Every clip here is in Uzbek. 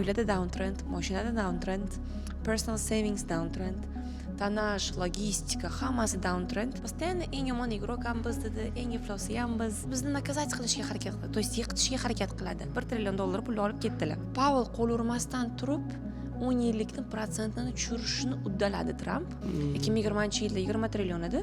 Oilada downtrend, mashinada downtrend, personal savings downtrend, tanash, logistika, hammasi downtrend. Постоянно eng yomon игрок ham biz dedi, eng iflosi ham biz. Bizni nakazat qilishga harakat qiladi, to есть yiqitishga harakat qiladi. $1 trillion pul olib ketdilar. Powell qo'l urmasdan turib 10 yillikni protsentini tushirishni uddaladi Trump. 2020-yilda 20 trillion edi.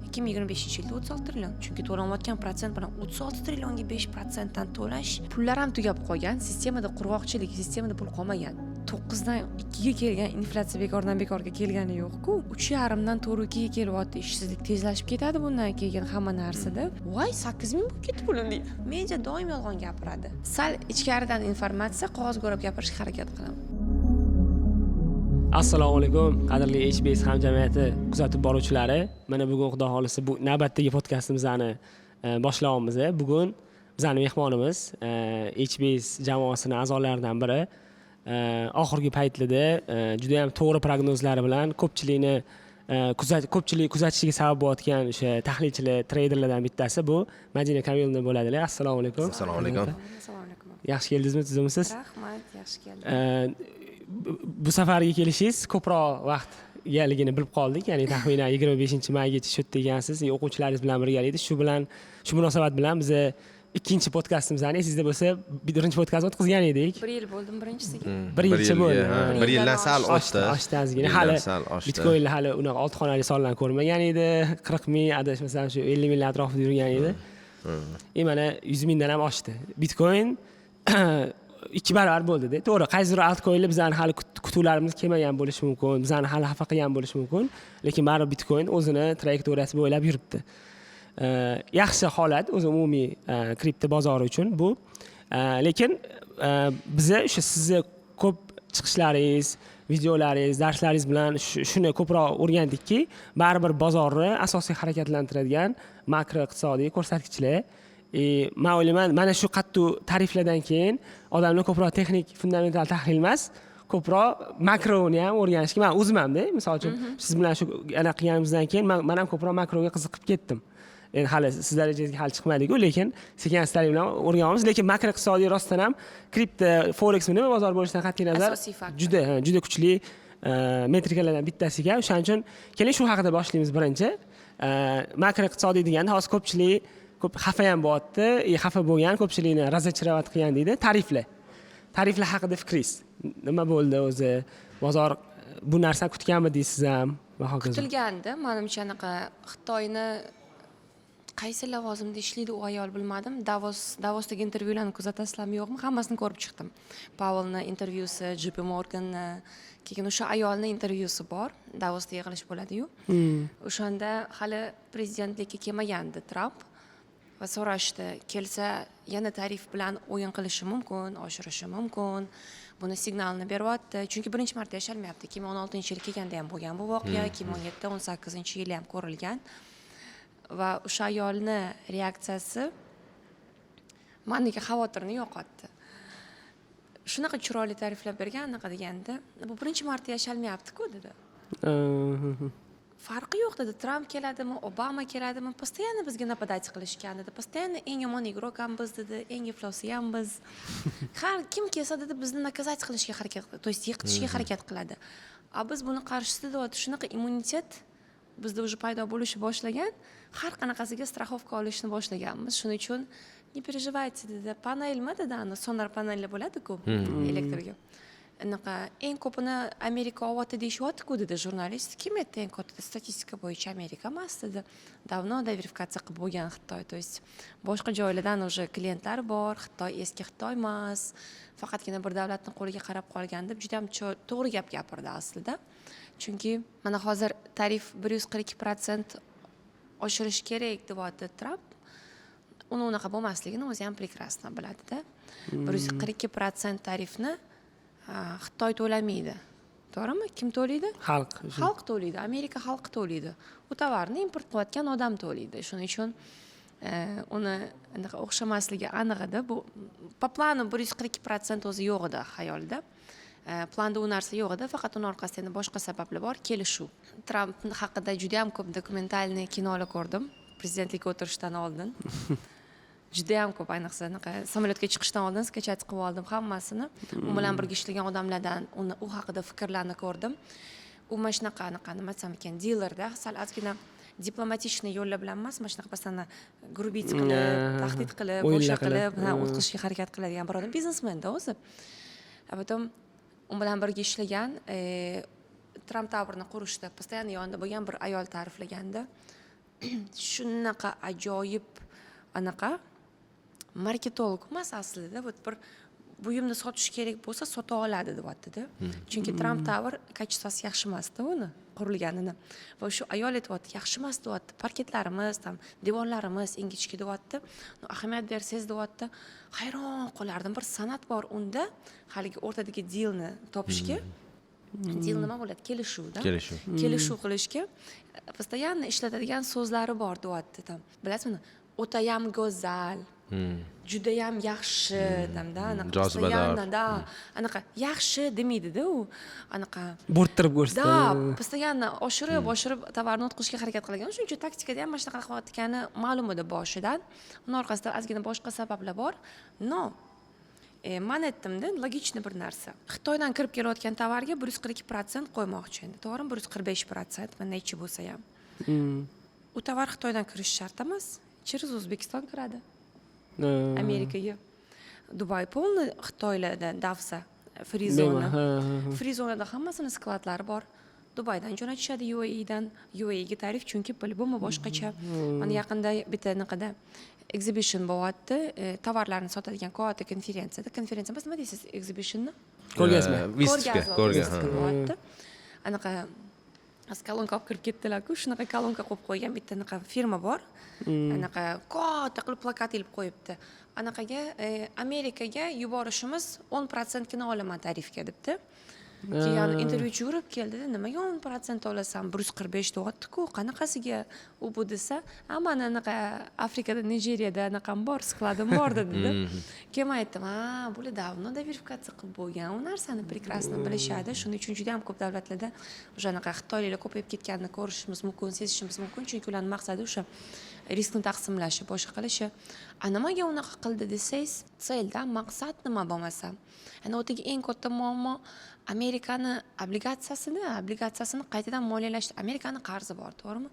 2025-yilda 36 trillion. Chunki to'lanayotgan protsent bilan 36 trillionga 5% dan to'lash, pullar ham tugab qolgan, sistemada qurg'oqchilik, sistemada pul qolmagan. 9dan 2ga kelgan inflyatsiya bekordan bekorga kelgani yo'q-ku. 3.5 dan 4.2 ga kelyapti. Ishsizlik tezlashib ketadi bundan keyin hamma narsada. Voy 8.000 bo'lib ketdi pulim deydi. Media doim yolg'on gapiradi. Sal ichkaridan informatsiya, qog'ozga o'rab gapirishga harakat qilaman. Assalomu alaykum, qadrli HBS hamjamiyati kuzatib boruvchilari. Mana bugun xudo xolisa bu navbatdagi podkastimizni boshlayapmiz. Bugun bizning mehmonimiz HBS jamoasining a'zolaridan biri. Oxirgi paytlarda juda ham to'g'ri prognozlari bilan ko'pchilikni kuzatishiga sabab bo'layotgan o'sha tahlilchilar, treyderlardan bittasi bu Madina Kamilova bo'ladilar. Assalomu alaykum. Assalomu alaykum. Assalomu alaykum. Yaxshi keldingizmi, tuzimsiz? Rahmat, yaxshi keldingiz. Bu safarga kelishingiz ko'proq vaqtgaligini bilib qoldik. Ya'ni taxminan 25-maygacha shu yerda ekansiz, o'quvchilaringiz bilan birgalikda. Shu munosabat bilan biz ikkinchi podkastimizni esingizda bo'lsa, birinchi podkast o'tkazgan edik. 1 yil bo'ldim birinchisiga. 1 yilcha bo'ldi. 1 yildan sal oshdi. Oshdi. Hali Bitcoinlar hali unaqa oltxonali sonlarni ko'rmagan edi. 40 ming adashmasam shu 50 ming atrofida yurgan edi. Mana 100 mingdan ham oshdi. Bitcoin 2 barobar bo'ldi-da. To'g'ri, qaysidir altcoinlar bizning hali kutuvlarimiz kelmagan bo'lishi mumkin, bizning hali xafa qilgan bo'lishi mumkin, lekin baribir Bitcoin o'zini trayektoriyasi bo'ylab yuribdi. Yaxshi holat o'zi umumiy kripto bozori uchun bu. Lekin biz o'sha sizni ko'p chiqishlaringiz, videolaringiz, darslaringiz bilan shuni ko'proq o'rgandikki, baribir bozorni asosiy harakatlantiradigan makroiqtisodiy ko'rsatkichlar. Men o'ylayman, mana shu qattiq tariflardan keyin odamlar ko'proq texnik fundamental tahlil emas, ko'proq makroni ham o'rganishga men o'zim hamda, misol uchun siz bilan shu ana qilganimizdan keyin men ham ko'proq makroga qiziqib ketdim. Endi hali siz darajangizga hali chiqmadik-ku, lekin sekin-astalik bilan o'rganyapmiz, lekin makroiqtisodiy rostdan ham kripto, forex nima bozor bo'lishidan qat'iy nazar juda kuchli metrikalardan bittasi ekan. O'shaning uchun keling shu haqida boshlaymiz birinchi. Makroiqtisodiy deganda hozir ko'pchilik ko'p xafa ham bo'lyapti, xafa bo'lgan, ko'pchilikni razocharovat qilgan deydi. Tariflar haqida fikringiz nima bo'ldi o'zi? Bozor bu narsani kutganmidingiz ham va hokazo? Kutilgandi. Menimcha anaqa Xitoyni qaysi lavozimda ishlaydi u ayol bilmadim. Davosdagi intervyularni kuzatasizlarmi yo'qmi? Hammasini ko'rib chiqdim. Powellning intervyusi, JP Morganni, keyin o'sha ayolning intervyusi bor. Davosda yig'ilish bo'ladi-yu. O'shanda hali prezidentlikka kelmagandi Trump. Va so'rashdi, kelsa yana tarif bilan o'yin qilishi mumkin, oshirishi mumkin. Buni signalni beryapti. Chunki birinchi marta yashalmayapti. 2016-yil kelganda ham bo'lgan bu voqea, 2017-18-yilda ham ko'rilgan. Va o'sha ayolning reaksiyasi menga xavotirni yo'qotdi. Shunaqa chiroyli tariflar bergan, anaqa deganda, bu birinchi marta yashalmayapti-ku dedi. Farqi yo'q dedi. Trump keladimi, Obama keladimi, постоянно bizga napadать qilishgan dedi. Постоянно eng yomon игрок ham biz dedi, eng iflosi ham biz. Har kim kelsa dedi bizni nakazat qilishga harakat qiladi, to есть yiqitishga harakat qiladi. Biz buni qarshisida shunaqa immunitet bizda уже paydo bo'lishi boshlagan, har qanaqasiga страховка olishni boshlaganmiz. Shuning uchun не переживайте dedi. Panelmi dedi, sonar panellar bo'ladi-ku elektrga. Anaqa eng ko'pini Amerika olyapti deyishyapti-ku dedi jurnalist. Kim aytdi eng katta statistika bo'yicha Amerika emas dedi. Davno verifikatsiya qilib bo'lgan Xitoy. To есть boshqa joylardan уже klientlar bor. Xitoy eski Xitoy emas. Faqatgina bir davlatning qo'liga qarab qolgan deb juda ham to'g'ri gap gapirdi aslida. Chunki mana hozir tarif 142% oshirish kerak deyapti Trump. Uni unaqa bo'lmasligini o'zi ham прекрасно biladi-da. 142% tarifni Xitoy to'lamaydi. To'g'rimi? Kim to'laydi? Xalq to'laydi. Amerika xalqi to'laydi. U tovarni import qilayotgan odam to'laydi. Shuning uchun uni anaqa o'xshamasligi aniq edi. Bu po planu 142% o'zi yo'q edi xayolda. Planda u narsa yo'q edi, faqat uning orqasida endi boshqa sabablar bor, kelishuv. Tramp haqida juda ham ko'p dokumentalniy kinolar ko'rdim prezidentlikka o'tirishdan oldin. juda ham ko'p, ayniqsa samolyotga chiqishdan oldin skachat qilib oldim hammasini. U bilan birga ishlagan odamlardan u haqida fikrlarni ko'rdim. U mana shunaqa nima desam ekan, dilerda sal ozgina diplomatичный yo'llar bilan emas, mana shunaqa pasana grubit qilib, tahdid qilib, o'sha qilib, o'tkazishga harakat qiladigan bir odam, biznesmenda o'zi. Потом u bilan birga ishlagan Trump Tower'ni qurishda постоянно yonida bo'lgan bir ayol ta'riflaganda, shunaqa ajoyib marketolog emas aslida, bir buyumni sotish kerak bo'lsa sota oladi deyapti-da. Chunki Trump Tower kачествоsi yaxshi emas-da uni qurilganini. Va shu ayol aytibdi, yaxshi emas deyapti. Parketlarimiz, devonlarimiz ingichka deyapti. Ahamiyat bersangiz deyapti. Hayron qolardim. Bir san'at bor unda, haligi o'rtadagi dealni topishga. Deal nima bo'ladi? Kelishuvda. Kelishuv qilishga постоянно ishlatadigan so'zlari bor deyapti. Bilasizmi? O'ta ham go'zal. Juda ham yaxshi, anaqa yaxshi demaydi-da u, anaqa bo'rttirib ko'rsatdi. Da, постоянно oshirib tovarni o'tkazishga harakat qilgan. Shuning uchun taktikada ham mana shunaqa qilayotgani ma'lum edi boshidan. Uning orqasida ozgina boshqa sabablar bor. No. Men aytdim-da, logичный bir narsa. Xitoydan kirib kelayotgan tovarga 142% qo'ymoqchi endi. To'g'rimi? 145%, mana necha bo'lsa ham. U tovar Xitoydan kirish shart emas. Через O'zbekiston kiradi. Amerikaga. Dubay полный Xitoylardan davsa, free zona. Free zonada hammasini skladlari bor. Dubaydan jo'natishadi UAEdan. UAEga tarif chunki по-любому boshqacha. Mana yaqinda bitta naqada exhibition bo'lyapti. Tovarlarni sotadigan katta konferensiyada. Konferensiya emas, nima deysiz exhibitionni? Ko'rgazma. Ko'rgazma. Anaqa kolonka olib kirib ketdilar-ku, shunaqa kolonka qo'yib qo'ygan bitta anaqa firma bor. Anaqa katta qilib plakat ilib qo'yibdi. Anaqaga Amerikaga yuborishimiz 10% gina olaman tarifga debdi. Keyin intervyuchi yurib keldi-da, nimaga 10% olasan? 145 deyapti-ku, qanaqasiga u bu desa, "Mana anaqa Afrikada, Nijeriyada anaqam bor, skladim bor" dedi. Keyin aytdim, bular davno verifikatsiya qilib bo'lgan, u narsani прекрасно bilishadi. Shuning uchun juda ham ko'p davlatlarda o'sha anaqa xitoyliklar ko'payib ketganini ko'rishimiz mumkin, sezishimiz mumkin, chunki ularning maqsadi o'sha riskni taqsimlashi, boshqa qilishi. Nimaga unaqa qildi desangiz, selda maqsad nima bo'lmasa. Ana o'tagi eng katta muammo Amerikani obligatsiyasini qaytadan moliyalash. Amerikani qarzi bor, to'g'rimi?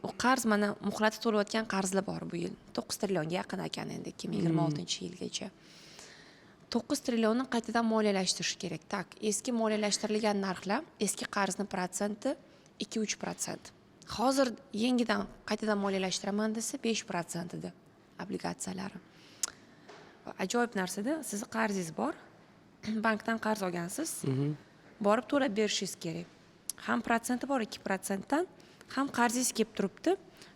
U qarz mana muhlatda to'layotgan qarzlar bor bu yil. 9 trillionga yaqin ekan endi 2026-yilgacha. 9 trillionini qaytadan moliyalashtirish kerak. Tak, eski moliyalashtirilgan narxlar, eski qarzni protsenti 2-3%. Hozir yangidan qaytadan moliyalashtiraman desa 5% edi obligatsiyalari. Ajoyib narsa-da, sizning qarzingiz bor. Bankdan qarz olgansiz. Borib to'lab berishingiz kerak. Ham protsenti bor 2% dan, ham qarzingiz kelib turibdi.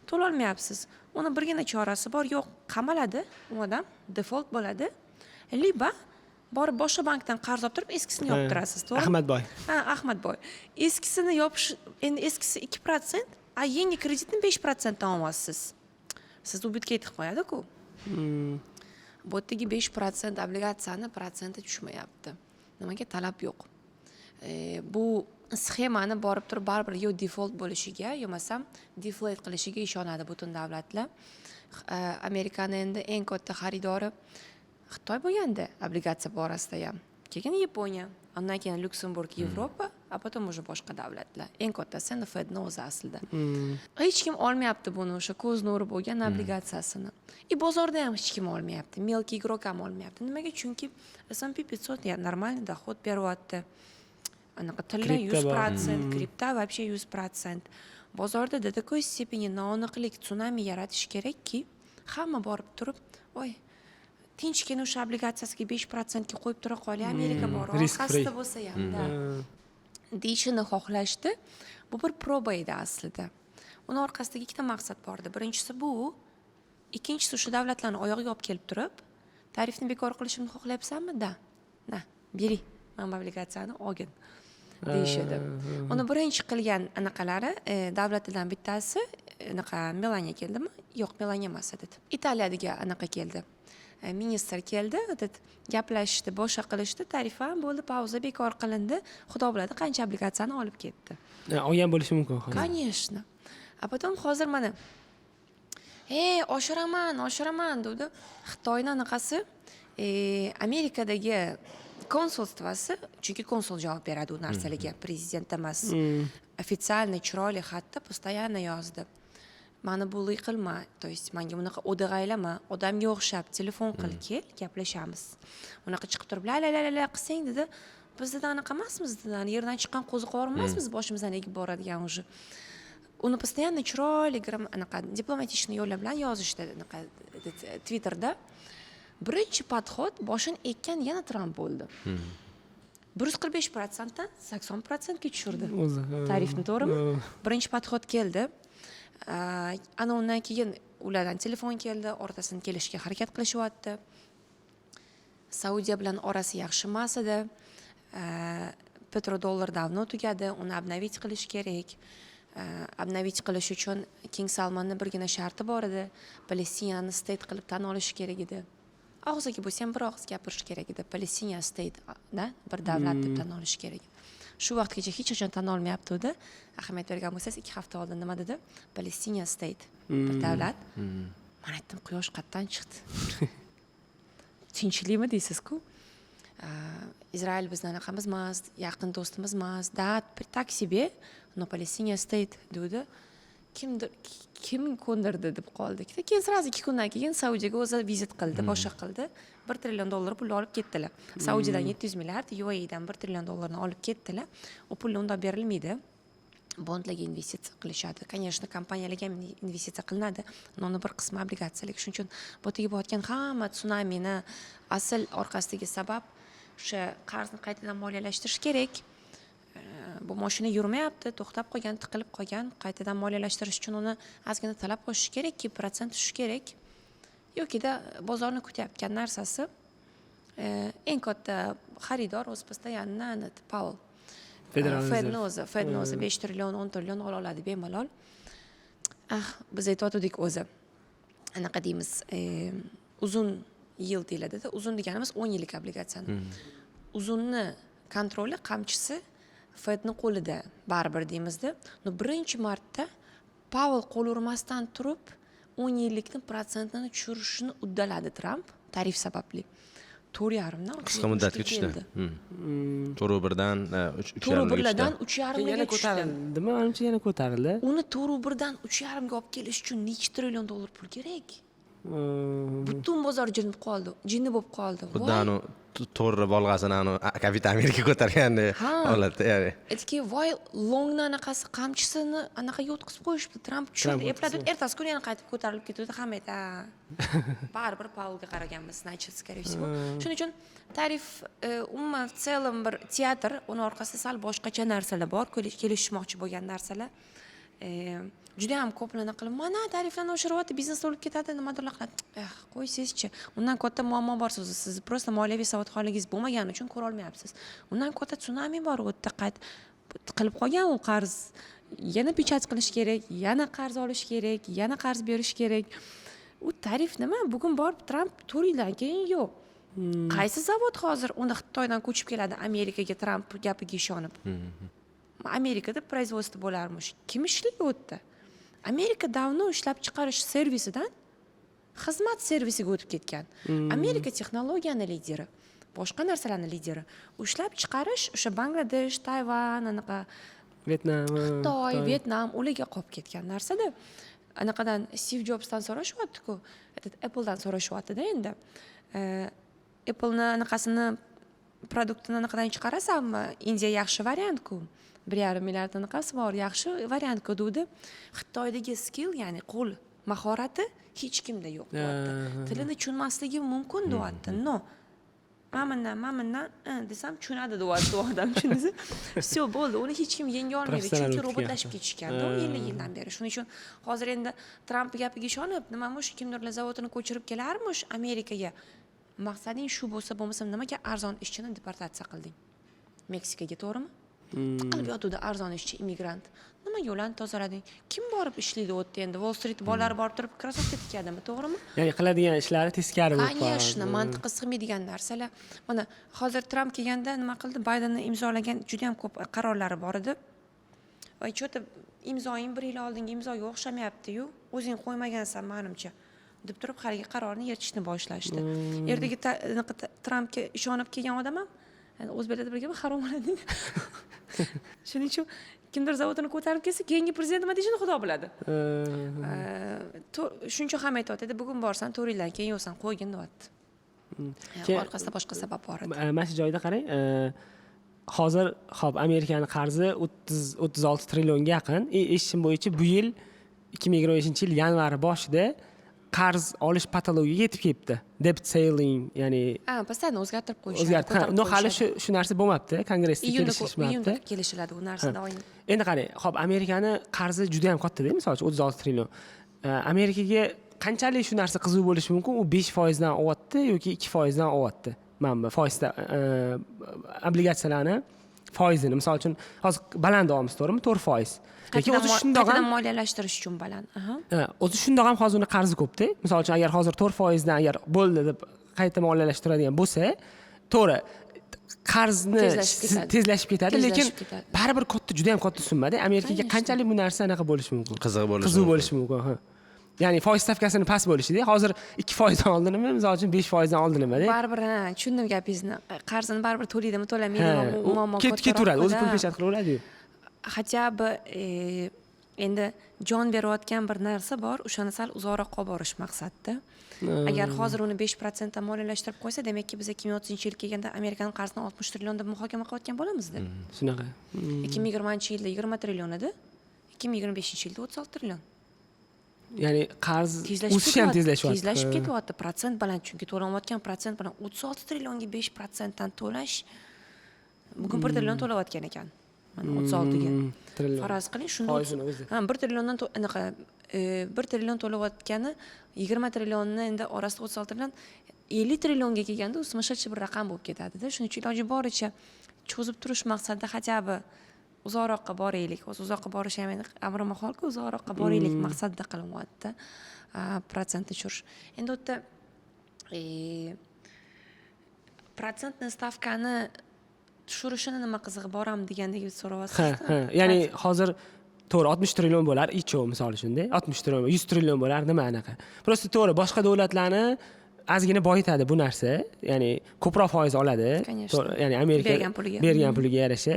To'la olmayapsiz. Uni birgina chorasi bor, yo'q, qamaladi u odam, default bo'ladi. Liba borib boshqa bankdan qarz olib turib, eskisini yoptirasiz, to'g'ri? Ahmadboy. Ahmadboy. Eskisini yopish, endi eskisi 2%, yangi kreditni 5% dan olasiz. Siz ubitga yetib qo'yadi-ku. Bu yerdagi 5% obligatsiyani protsenti tushmayapti. Nimaga talab yo'q? Bu sxemani borib turib baribir yo default bo'lishiga, yo bo'lmasam deflate qilishiga ishonadi butun davlatlar. Amerikani endi eng katta xaridori Xitoy bo'lganda obligatsiya borasida ham. Keyin Yaponiya, undan keyin Luksemburg, Yevropa, a potom уже boshqa davlatlar. Eng kattasi endi Fedni o'zi aslida. Hech kim olmayapti buni, o'sha ko'z nuri bo'lgan obligatsiyasini. Bozorda ham hech kim olmayapti, mелкий игрок ham olmayapti. Nimaga? Chunki S&P 500 нормальный доход beryapti. Anaqa tilla 100%, kripto вообще 100%. Bozorda до такой степени noaniqlik, tsunami yaratish kerakki, hamma borib turib, voy, tinchgina o'sha obligatsiyasiga 5% ga qo'yib tura qolay, Amerika bor, xasta bo'lsa ham, da. Deyishini xohlashdi. Bu bir proba edi aslida. Uni orqasida ikkita maqsad bor edi. Birinchisi bu, ikkinchisi o'sha davlatlarni oyog'iga olib kelib turib, tarifni bekor qilishimni xohlayapsanmi? Da. Na, bering, men obligatsiyani olgin. Deyishadi. Uni birinchi qilgan anaqalari davlatlardan bittasi, anaqa Melaniya keldimi? Yo'q, Melaniya emas edi. Italiyadagi anaqa keldi. Ministr keldi, gaplashishdi, boshqa qilishdi, tarif ham bo'ldi, pauza bekor qilindi. Xudo biladi qancha obligatsiyani olib ketdi. Olgan bo'lishi mumkin. Конечно. A potom hozir mana oshiraman dedi. Xitoyning anaqasi Amerikadagi konsulstvasi, chunki konsul javob beradi u narsalarga, prezident emas. Официальный chiroyli xatda постоянно yozdi. Mani bulg'i qilma, то есть menga bunaqa o'dag'aylama, odamga o'xshab telefon qil, kel, gaplashamiz. Unaqa chiqib turib la qilsang dedi. Biz dedi anaqa emasmiz dedi, yerdan chiqqan qo'ziqor emasmiz, boshimizdan egib boradigan уже. Uni постоянно chiroyli anaqa diplomatичный yo'llar bilan yozishdi anaqa Twitterda. Birinchi podxod boshini ekkan yana Tramp bo'ldi. 145% dan 80% ga tushirdi. Tarifni, to'g'rimi? Birinchi podxod keldi. Ana undan keyin ulardan telefon keldi, o'rtasini kelishga harakat qilishyapti. Saudiya bilan orasi yaxshi emas edi. Petrodollar davno tugadi, uni обновить qilish kerak. Обновить qilish uchun King Salmanning birgina sharti bor edi. Palestinani state qilib tan olish kerak edi. Og'ziga bo'lsa ham bir og'iz gapirish kerak edi. Palestina state da bir davlat deb tan olish kerak. Shu vaqtgacha hech qachon tan olmayapti edi. Ahamiyat bergan bo'lsangiz 2 hafta oldin nima dedi? Palestina state bir davlat. Men aytdim, quyosh qayerdan chiqdi? Tinchlikmi deysiz-ku? Izrail bizning anaqamiz emas, yaqin do'stimiz emas. Da tak себе, но Palestina state dedi. Kim ko'ndirdi deb qoldik. Keyin sразу 2 kundan keyin Saudiyaga o'zi vizit qildi, boshqa qildi. $1 trillion pul olib ketdilar. Saudiyadan 700 milliard, UAEdan $1 trillion olib ketdilar. U pul undan berilmaydi. Bondlarga investitsiya qilishadi. Конечно, kompaniyalarga ham investitsiya qilinadi, но uni bir qismi obligatsiyalar. Shuning uchun botiga bo'layotgan hamma tsunamini asl orqasidagi sabab o'sha qarzni qaytadan moliyalashtirish kerak. Bu mashina yurmayapti, to'xtab qolgan, tiqilib qolgan, qaytadan moliyalashtirish uchun uni ozgina talab qo'shish kerak, 2% tushish kerak. Yokida bozorni kutayotgan narsasi eng katta xaridor o'z постоянно Powell. Fedni o'zi 5 trillion, 10 trillion oladi bemalol. Biz aytdik o'zi. Anaqa deymiz, uzun yil deyiladi-da. Uzun deganimiz 10 yillik obligatsiyani. Uzunni kontroli, qamchisi Fedning qo'lida baribir deymizda. Birinchi marta Powell qo'l urmasdan turib 10 yillikni protsentini tushirishni uddaladi Tramp tarif sababli. 4,5dan qisqa muddatga tushdi. 4,1dan 3,5dan 3,5 ga ko'tarildi. Menimcha yana ko'tarildi. Uni 4,1dan 3,5 ga olib kelish uchun necha trillion dollar pul kerak? Butun bozor jinni bo'lib qoldi. Xuddi to'g'ri bolg'asini kapital Amerika ko'targanda holatda, ya'ni. Aytki, voy, longni anaqasi qamchisini anaqa yo'tqizib qo'yishibdi. Tramp tushirdi, epladi, ertasi kuni yana qaytib ko'tarilib ketdi. Hamma aytdi, baribir Powellga qaraganmiz, значит, скорее всего. Shuning uchun tarif umuman в целом bir teatr, uni orqasida sal boshqacha narsalar bor, kelishmoqchi bo'lgan narsalar. Juda ham ko'plana qilib, mana tariflarni oshiryapti, biznes o'lib ketadi, nimadirlar qiladi. Qo'ysizchi. Undan katta muammo bor siz. Siz prosta moliyaviy savodxonligingiz bo'lmagani uchun ko'ra olmayapsiz. Undan katta tsunami bor, u yerda qilib qolgan u qarz. Yana pechat qilish kerak, yana qarz olish kerak, yana qarz berish kerak. U tarif nima? Bugun borib Tramp 4 yildan keyin yo'q. Qaysi zavod hozir uni Xitoydan ko'chib keladi Amerikaga Tramp gapiga ishonib? Amerikada производство bo'larmish. Kim ishlaydi u yerda? Amerika davno ishlab chiqarish servisidan xizmat servisiga o'tib ketgan. Amerika texnologiyani lideri, boshqa narsalarning lideri. Ishlab chiqarish o'sha Bangladesh, Tayvan, anaqa Vietnam, Xitoy, Vietnam ularga qolib ketgan narsada. Anaqadan Steve Jobsdan so'rashyapti-ku, Appledan so'rashyapti-da endi. Apple'ni anaqasini produktini anaqadan chiqarasanmi? Indiya yaxshi variant-ku. 1,5 milliard anaqasi bor, yaxshi variant-ku dedi. Xitoydagi skill, ya'ni qo'l mahorati hech kimda yo'q deyapti. Tilini tushunmasligi mumkin deyapti. No. Mamana desam tushunadi deyapti odam, tushundingizmi? Все bo'ldi. Uni hech kim yenga olmaydi, chunki robotlashib ketishganda 50 yildan beri. Shuning uchun hozir endi Tramp gapiga ishonib, nimamosh kimdirlar zavodini ko'chirib kelarmish Amerikaga. Maqsading shu bo'lsa nimaga arzon ishchini deportatsiya qilding? Meksikaga, to'g'rimi? Qilib yotuvdi arzon ishchi immigrant. Nimaga ularni tozalading? Kim borib ishlaydi o'tda endi? Wall Street bolalari borib turib krossovka tikadimi, to'g'rimi? Ya'ni qiladigan ishlari teskari bo'lib qoldi. Конечно, mantiqqa sig'maydigan narsalar. Mana hozir Tramp kelganda nima qildi? Baydenni imzolagan juda ham ko'p qarorlari bor edi. Va cho'ta imzoing 1 yil oldingi imzoga o'xshamayapti-yu, o'zing qo'ymagansan menimcha deb turib haligi qarorni yirtishni boshlashdi. Ertaga Trampga ishonib kelgan odam ham o'zbeklarda birga harom bo'ladi. Shuning uchun kimdir zavodini ko'tarib kelsa, keyingi prezident nima deyishini Xudo biladi. Shuncha ham aytayotdi, bugun borsan 4 yildan keyin yo'qsan, qo'ygin deyapti. Orqasida boshqa sabab bor edi. Mana shu joyda qarang, hozir xo'p, Amerikaning qarzi 36 trillionga yaqin. Eshitishim bo'yicha bu yil 2025-yil yanvar boshida qarz olish patologiyaga yetib kelibdi. Debt ceiling, ya'ni postdan o'zgartirib qo'yishadi. O'zgartirib, hali shu narsa bo'lmabdi, kongressda kelishilmabdi. Iyunda kelishiladi u narsa doim. Endi qarang, xo'p, Amerikani qarzi juda ham katta-da, masalan, 36 trillion. Amerikaga qanchalik shu narsa qiziq bo'lishi mumkin? U 5% dan olyapti yoki 2% dan olyapti. Mana foizda obligatsiyalarni foizini, misol uchun, hozir baland olamiz, to'g'rimi? 4%. Lekin o'zi shundoq ham moliyalashtirish uchun baland. O'zi shundoq ham hozir uni qarzi ko'p-da. Misol uchun, agar hozir 4% dan agar bo'ldi deb qayta moliyalashtiradigan bo'lsa, to'g'ri, qarzni tezlashib ketadi, lekin baribir katta, juda ham katta summa-da. Amerikaga qanchalik bu narsa anaqa bo'lishi mumkin? Qiziq bo'lishi mumkin, ha. Ya'ni foiz stavkasini past bo'lishida, hozir 2% dan oldinmi, misol uchun 5% dan oldinmi-da? Baribir, tushundim gapingizni. Qarzini baribir to'laydimi, to'lamaydi, muammo ketaveradi, o'zi pul peshat qilaveradi-yu. Хотя бы endi jon berayotgan bir narsa bor, o'shani sal uzoqroqqa olib borish maqsadda. Agar hozir uni 5% dan moliyalashtirib qo'ysa, demakki biz 2030-yil kelganda Amerikaning qarzini 60 trillion deb muhokama qilayotgan bo'lamizda. Shunaqa. 2020-yilda 20 trillion edi, 2025-yilda 36 trillion. Ya'ni qarz o'sishi ham tezlashyapti. Tezlashib ketyapti, prosent baland, chunki to'lanayotgan prosent bilan 36 trillionga 5% dan to'lash bugun 1 trillion to'layotgan ekan. Mana 36 ga. Faraz qiling, shunda 1 trilliondan anaqa 1 trillion to'layotgani 20 trillonni endi orasida 36 trillion 50 trillionga kelganda u sumashadchi bir raqam bo'lib ketadi-da. Shuning uchun iloji boricha cho'zib turish maqsadida hatto uzoqroqqa boraylik. Uzoqqa borish ham endi amri maholku, uzoqroqqa boraylik maqsadida qilinyapti. Prosentni tushirish. Endi u yerda protsentni stavkani tushirishini nima qizig'i borami degandek so'rayapsiz. Ha. Ya'ni hozir to'g'ri 60 trillion bo'lar, icho misol uchun-da. 60 trillion, 100 trillion bo'lar, nima anaqa. Prosta to'g'ri, boshqa davlatlarni ozgina boyitadi bu narsa. Ya'ni ko'proq foiz oladi. Ya'ni Amerika bergan puliga yarasha.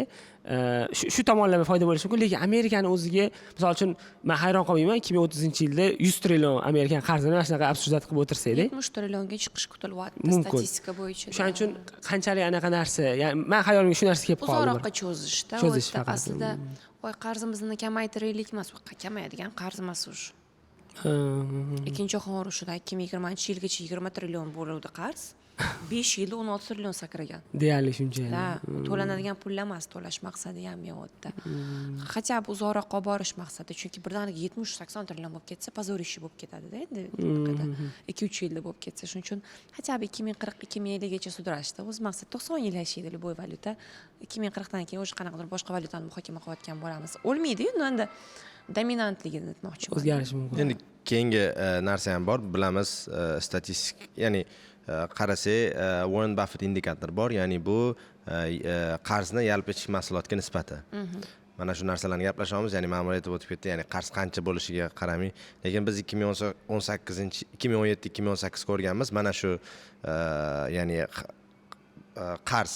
Shu tomonlama foyda bo'lishi mumkin, lekin Amerikani o'ziga, misol uchun, men hayron qolmayman, 2030-yilda 100 trillion Amerikan qarzini mana shunaqa absurd qilib o'tirsa-da, 70 trillionga chiqish kutilyapti statistika bo'yicha. Shuning uchun qanchalik anaqa narsa, ya'ni men hayolimga shu narsa kelib qoldi. Uzoqroqqa cho'zishda, aslida qarzimizni kamaytiraylik emas, kamayadigan qarz emas u. Ikkinchi jahon urushida 2020-yilgacha 20 trillion bo'ldi qarz. 5 yilda 16 trillion sakragan. Deyarli shuncha. Ha, to'lanadigan pullar emas, to'lash maqsadi ham yo'qda. Hatto bozorroqqa borish maqsadi, chunki birdaniga 70-80 trillion bo'lib ketsa, pozorish bo'lib ketadi-da, endi 2-3 yilda bo'lib ketsa. Shuning uchun hatto 2040-2050 gacha sudrashdi. O'z maqsad 90 yil yashaydi любой valyuta. 2040 dan keyin o'sha qanaqadir boshqa valyutani muhokama qilayotgan bo'lamiz. O'lmaydi-yu, endi dominantligini aytmoqchiman. O'zgarishi mumkin. Endi keyingi narsa ham bor, bilamiz, statistik, ya'ni qarasak, Warren Buffett indikator bor, ya'ni bu qarzni yalpi ichki mahsulotga nisbati. Mana shu narsalarni gaplashamiz, ya'ni ma'muriyat o'tib ketdi, ya'ni qarz qancha bo'lishiga qaramay, lekin biz 2017-2018 ko'rganmiz, mana shu ya'ni qarz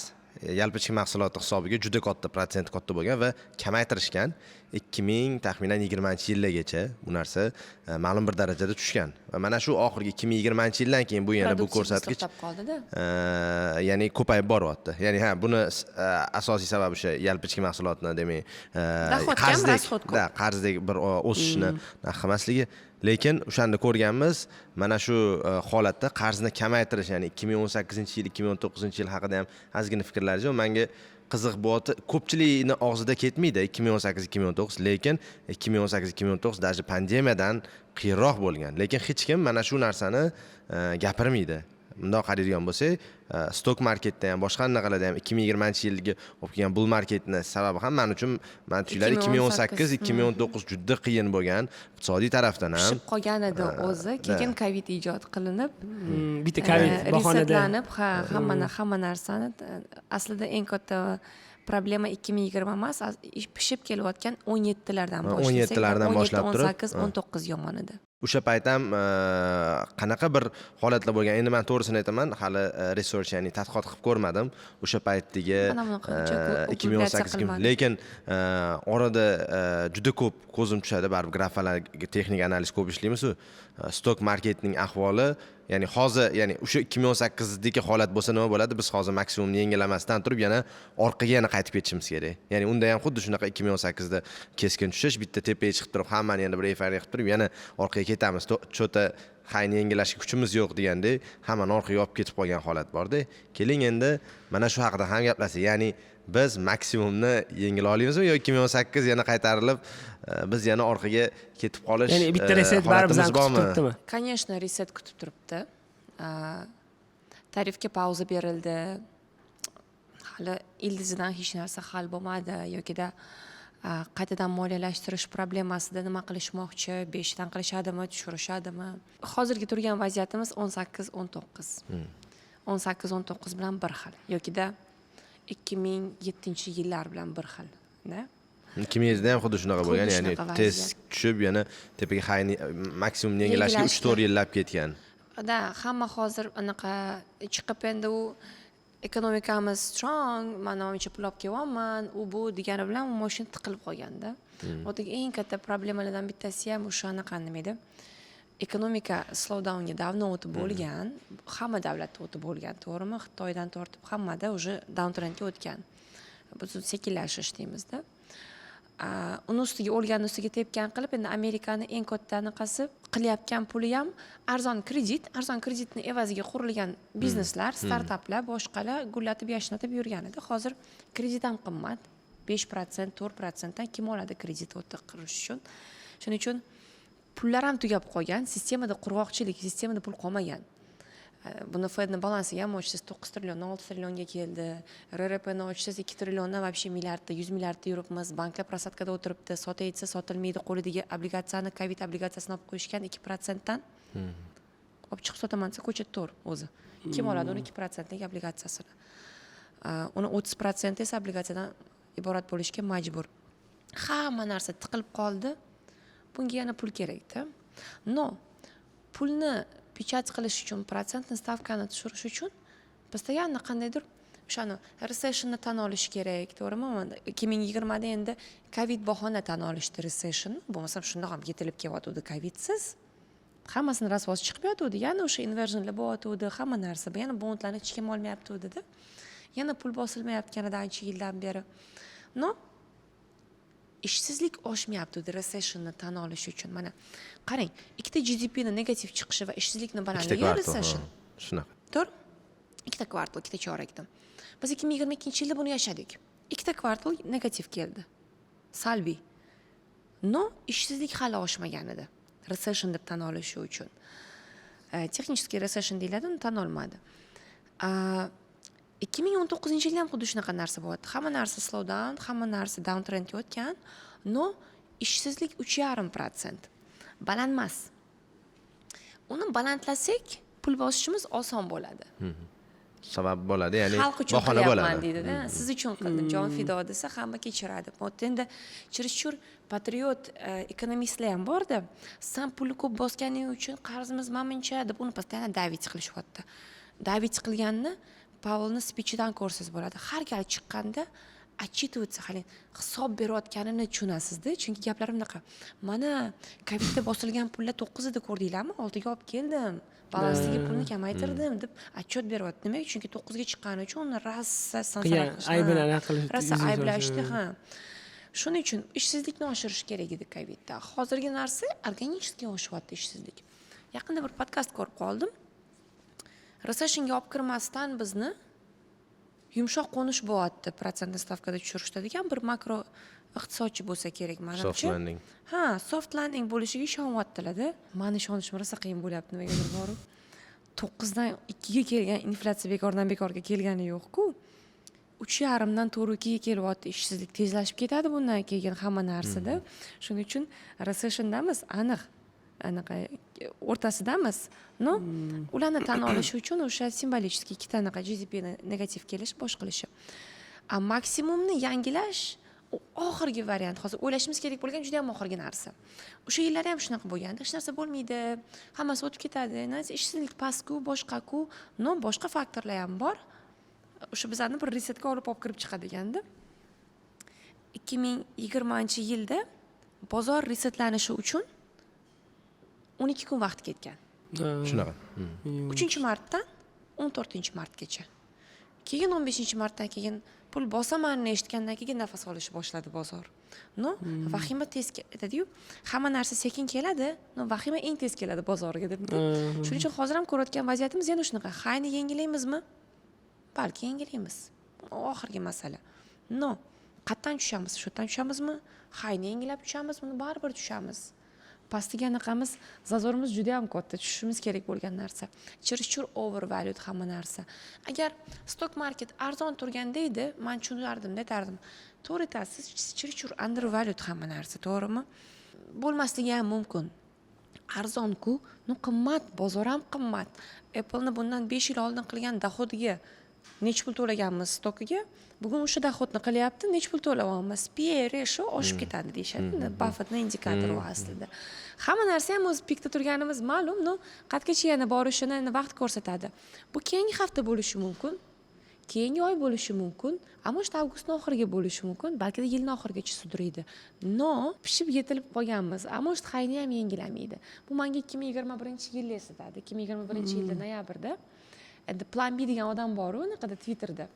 yalpi ichki mahsuloti hisobiga juda katta protsent katta bo'lgan va kamaytirishgan. 2000 taxminan 20-yilgacha bu narsa ma'lum bir darajada tushgan. Va mana shu oxirgi 2020-yildan keyin bu yana bu ko'rsatkich ya'ni ko'payib boryapti. Ya'ni buni asosiy sababi o'sha yalpi ichki mahsulotni, demak, qarzdek bir o'sishni narx emasligi. Lekin o'shanda ko'rganmiz, mana shu holatda qarzni kamaytirish, ya'ni 2018-yil, 2019-yil haqida ham ozgina fikrlaringiz yo'q. Menga qiziq bo'ti, ko'pchilikni og'zida ketmaydi 2018-2019, lekin 2018-2019 даже pandemiyadan qiyinroq bo'lgan. Lekin hech kim mana shu narsani gapirmaydi. Bundoq qaraydigan bo'lsak, stok marketda ham boshqa anaqalarda ham 2020-yilga olib kelgan bull marketni sababi ham men uchun tuyuladi 2018-2019 juda qiyin bo'lgan iqtisodiy tarafdan ham. Pishib qolgan edi o'zi, keyin Covid ijod qilinib, bitta Covid bahonada resetlanib, hamma narsani aslida eng katta problema 2020 emas, pishib kelayotgan 17lardan boshlasak, 17lardan boshlab turib, 18, 19 yomon edi. O'sha payt ham qanaqa bir holatlar bo'lgan. Endi men to'g'risini aytaman, hali research, ya'ni tadqiqot qilib ko'rmadim. O'sha paytdagi Mana bunaqa uncha ko'p 2018 qilmadim. lekin orada juda ko'p ko'zim tushadi, baribir grafalarga texnik analiz ko'p ishlaymiz-ku. Stock marketning ahvoli, ya'ni hozir, ya'ni o'sha 2018dagi holat bo'lsa nima bo'ladi? Biz hozir maksimumni yengillamasdan turib yana orqaga yana qaytib ketishimiz kerak. Ya'ni unda ham xuddi shunaqa 2018da keskin tushish, bitta tepaga chiqib turib, hammani yana bir efirga qilib turib, yana orqaga ketamiz. Cho'ta hayni yengillashga kuchimiz yo'q degandek, hammani orqaga olib ketib qolgan holat bor-da. Keling endi mana shu haqida ham gaplashsak. Ya'ni biz maksimumni yengila olamizmi yo 2018 yana qaytarilib, biz yana orqaga ketib qolish. Ya'ni bitta reset baribir bizani kutib turibdimi? Конечно, reset kutib turibdi. Tarifga pauza berildi. Hali ildizidan hech narsa hal bo'lmadi yokida qaytadan moliyalashtirish problemasida nima qilishmoqchi, 5 dan qilishadimi, tushirishadimi? Hozirgi turgan vaziyatimiz 18-19. 18-19 bilan bir xil yokida 2007-yillar bilan bir xil, da? 2000da ham xuddi shunaqa bo'lgan, ya'ni tez tushib yana tepaga hayni maksimum yengillashga 3-4 yillab ketgan. Da, hamma hozir anaqa chiqib endi u ekonomikamiz strong, mana uncha pul olib kelyapman, u bu degani bilan u mashina tiqilib qolganda. O'tdagi eng katta problemalardan bittasi ham o'sha anaqa nima edi? Ekonomika slowdownga davno o'tib bo'lgan, hamma davlatda o'tib bo'lgan, to'g'rimi? Xitoydan tortib hammada уже downtrendga o'tgan. Biz sekinlashish deymizda. Uni ustiga o'lgan ustiga tepgan qilib, endi Amerikani eng katta anaqasi qilyapgan puli ham arzon kreditni evaziga qurilgan bizneslar, startaplar, boshqalar gullatib yashnatib yurgan edi. Hozir kredit ham qimmat. 5%, 4%dan kim oladi kredit o'tda qilish uchun? Shuning uchun pullar ham tugab qolgan, sistemada qurg'oqchilik, sistemada pul qolmagan. Buni Fedni balansiga ham ochsiz 9 trilliondan 6 trillionga keldi. RRPni ochsiz 2 trilliondan вообще milliardda, 100 milliardda yuribmiz. Banklar prosatkada o'tiribdi, sotayotsa sotilmaydi, qo'lidagi obligatsiyani, Covid obligatsiyasini olib qo'yishgan 2%dan. Olib chiqib sotaman desa ko'chatda tur o'zi. Kim oladi uni 2%lik obligatsiyasini? Uni 30% esa obligatsiyadan iborat bo'lishga majbur. Hamma narsa tiqilib qoldi. Bunga yana pul kerak-da. No, pulni pechat qilish uchun, protsentni stavkani tushirish uchun постоянно qandaydir o'shani recessionni tan olish kerak, to'g'rimi? 2020da endi Covid bahona tan olishdi recession. Bo'lmasa shundoq ham yetilib kelyotdi Covidsiz. Hammasini rasvosi chiqib yotdi. Yana o'sha inversionlar bo'lyotdi, hamma narsa. Yana bondlarni hech kim olmayapti-da. Yana pul bosilmayotganidan ancha yildan beri. No, ishsizlik oshmayapti recessionni tan olish uchun. Mana qarang, ikkita GDPni negativ chiqishi va ishsizlikni balandligi recession. Shunaqa. To'g'ri? Ikkita kvartal, ikkita chorakda. Biz 2022-yilda buni yashadik. Ikkita kvartal negativ keldi. Salbiy. No, ishsizlik hali oshmagan edi. Recession deb tan olishi uchun. Texnik recession deyiladi, uni tan olmadi. 2019-yilda ham xuddi shunaqa narsa bo'ldi. Hamma narsa slowdown, hamma narsa downtrendga o'tgan. No, ishsizlik 3,5%. Baland emas. Uni balandlasak, pul bosishimiz oson bo'ladi. Sabab bo'ladi, ya'ni xalq uchun bahona bo'ladi. deydi-da. Siz uchun qildim, jon fido desa hamma kechiradi. Endi chirishchur patriot ekonomistlar ham bor-da. Sen pulni ko'p bosganing uchun qarzimiz menimcha deb uni постоянно давить qilishyapti. Давить qilganni Pavelni speechidan ko'rsangiz bo'ladi. Har gal chiqqanda отчитываться qiling, hisob berayotganini tushunasizda, chunki gaplarim bunaqa. Mana Covidda bosilgan pullar 9 ida ko'rdinglarmi? 6 ga olib keldim. Balansiga pulni kamaytirdim deb отчет beryapti. Nimaga? Chunki 9 ga chiqqani uchun uni rassa ayblashdi, ha. Shuning uchun ishsizlikni oshirish kerak edi Covidda. Hozirgi narsa organik oshyapti ishsizlik. Yaqinda bir podkast ko'rib qoldim. Recessionga olib kirmasdan bizni yumshoq qo'nish bo'lyapti, protsentni stavkada tushirishda degan bir makro iqtisodchi bo'lsa kerak, menimcha. Soft landing. Ha, soft landing bo'lishiga ishonyaptilar-da. Meni ishonishim rosa qiyin bo'lyapti, nimaga bor. 9 dan 2 ga kelgan inflyatsiya bekordan bekorga kelgani yo'q-ku. 3,5 dan 4,2 ga kelyapti, ishsizlik tezlashib ketadi bundan keyin hamma narsada. Shuning uchun recessiondamiz, aniq. Anaqa o'rtasidamiz. No, ularni tan olish uchun o'sha simbolik ikkita anaqa GDPni negativ kelish, bosh qilishi. maksimumni yangilash u oxirgi variant. Hozir o'ylashimiz kerak bo'lgan juda ham oxirgi narsa. O'sha yillarda ham shunaqa bo'lgandi. Hech narsa bo'lmaydi, hammasi o'tib ketadi. Ishsizlik pastku, boshqaku, boshqa faktorlar ham bor. O'sha bizlarni bir resetga olib kirib chiqadiganda 2020-yilda bozor resetlanishi uchun 12 kun vaqt ketgan. Shunaqa. 3-martdan 14-martgacha. Keyin 15-martdan keyin pul bosamanni eshitgandan keyin nafas olishni boshladi bozor. Vahima tez ketadi-yu, hamma narsa sekin keladi, vahima eng tez keladi bozorga deb. Shuning uchun hozir ham ko'rayotgan vaziyatimiz yana shunaqa. Hayni yengilaymizmi? Balki yengilaymiz. Oxirgi masala. Qayerdan tushamiz? Shudan tushamizmi? Hayni yengilab tushamizmi? Baribir tushamiz. Pastiga anaqamiz, zazorimiz juda ham katta, tushishimiz kerak bo'lgan narsa. Чересчур overvalued hamma narsa. Agar stock market arzon turganda edi, men tushunardim, aytardim. To'g'ri aytasiz, чересчур undervalued hamma narsa, to'g'rimi? Bo'lmasligi ham mumkin. Arzon-ku, qimmat, bozor ham qimmat. Apple'ni bundan 5 yil oldin qilgan dohodiga necha pul to'laganmiz stokiga, bugun o'sha dohodni qilyapti, necha pul to'layapmiz. PE ratio oshib ketadi deyshadi. Buffettning indikatori aslida. Hamma narsa ham o'z pikda turganimiz ma'lum, qatgacha yana borishini vaqt ko'rsatadi. Bu keyingi hafta bo'lishi mumkin, keyingi oy bo'lishi mumkin, ammo avgustning oxiriga bo'lishi mumkin, balki yilning oxirigacha sudraydi. Pishib yetilib qolganmiz, ammo hayni ham yengilamaydi. Bu menga 2021-yilni eslatadi. 2021-yilda noyabrda Plan B degan odam bor-ku, anaqada Twitterda.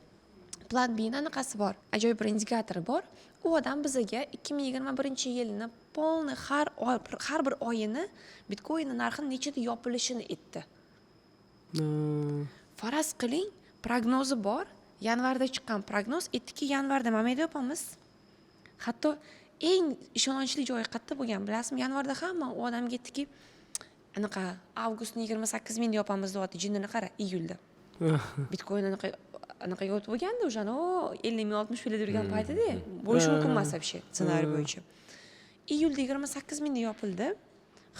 Plan B'ning anaqasi bor, ajoyib bir indikatori bor. U odam bizga 2021-yilni polni har bir oyini Bitcoinning narxi nechada yopilishini aytdi. Faraz qiling, prognozi bor. Yanvarda chiqqan prognoz aytdiki, yanvarda mana bu yopamiz. Hatto eng ishonchli joyi qayerda bo'lgan bilasizmi? Yanvarda hamma u odamga aytdiki, anaqa avgustning 28,000 yopamiz deyapti, jinnini qara, iyulda. Bitcoin anaqa o'tib bo'lganda, o'sha 50,000 60,000 yurgan paytida bo'lishi mumkin emas вообще ssenariy bo'yicha. Iyulda 28,000 yopildi.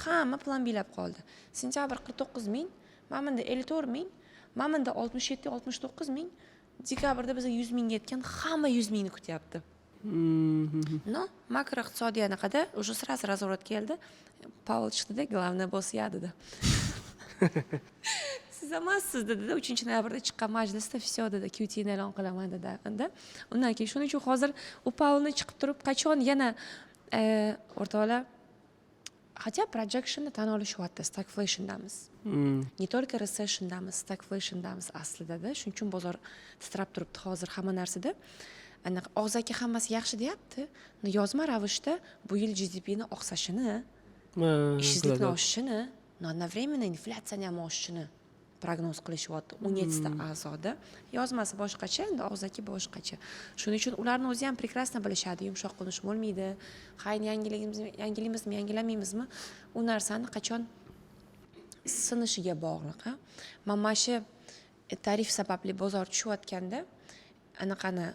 Hamma plan bilab qoldi. Sentyabr 49,000, mamanda 54,000, mamanda 67-69,000, dekabrda biz 100,000 ga yetgan, hamma 100,000 ni kutyapti. Makro iqtisodiy anaqada o'sha sirasi razvorat keldi. Pavel chiqdi-da, главное boss yadida. Siz emassiz dedi, 3-noyabrda chiqqan majlisda все dedi, QT'ni e'lon qilaman dedi. Undan keyin shuning uchun hozir u Pavelni chiqib turib, qachon yana o'rtoqlar хотя projectionni tan olishyapti, stagflationdamiz. Не только recessiondamiz, stagflationdamiz aslida-da. Shuning uchun bozor titrab turibdi hozir hamma narsada. Og'zaki hammasi yaxshi deyapti. Yozma ravishda bu yil GDPni oqsashini, ishsizlikni oshishini, одновременно inflyatsiyani ham oshishini prognoz qilishyapti 17 ta a'zoda. Yozmasi boshqacha, endi og'zaki boshqacha. Shuning uchun ularni o'zi ham prekrasno bilishadi, yumshoq qo'nish bo'lmaydi. Hayni yangilaymizmi, yangilamaymizmi? U narsani qachon sinishiga bog'liq. Mana shu tarif sababli bozor tushayotganda anaqani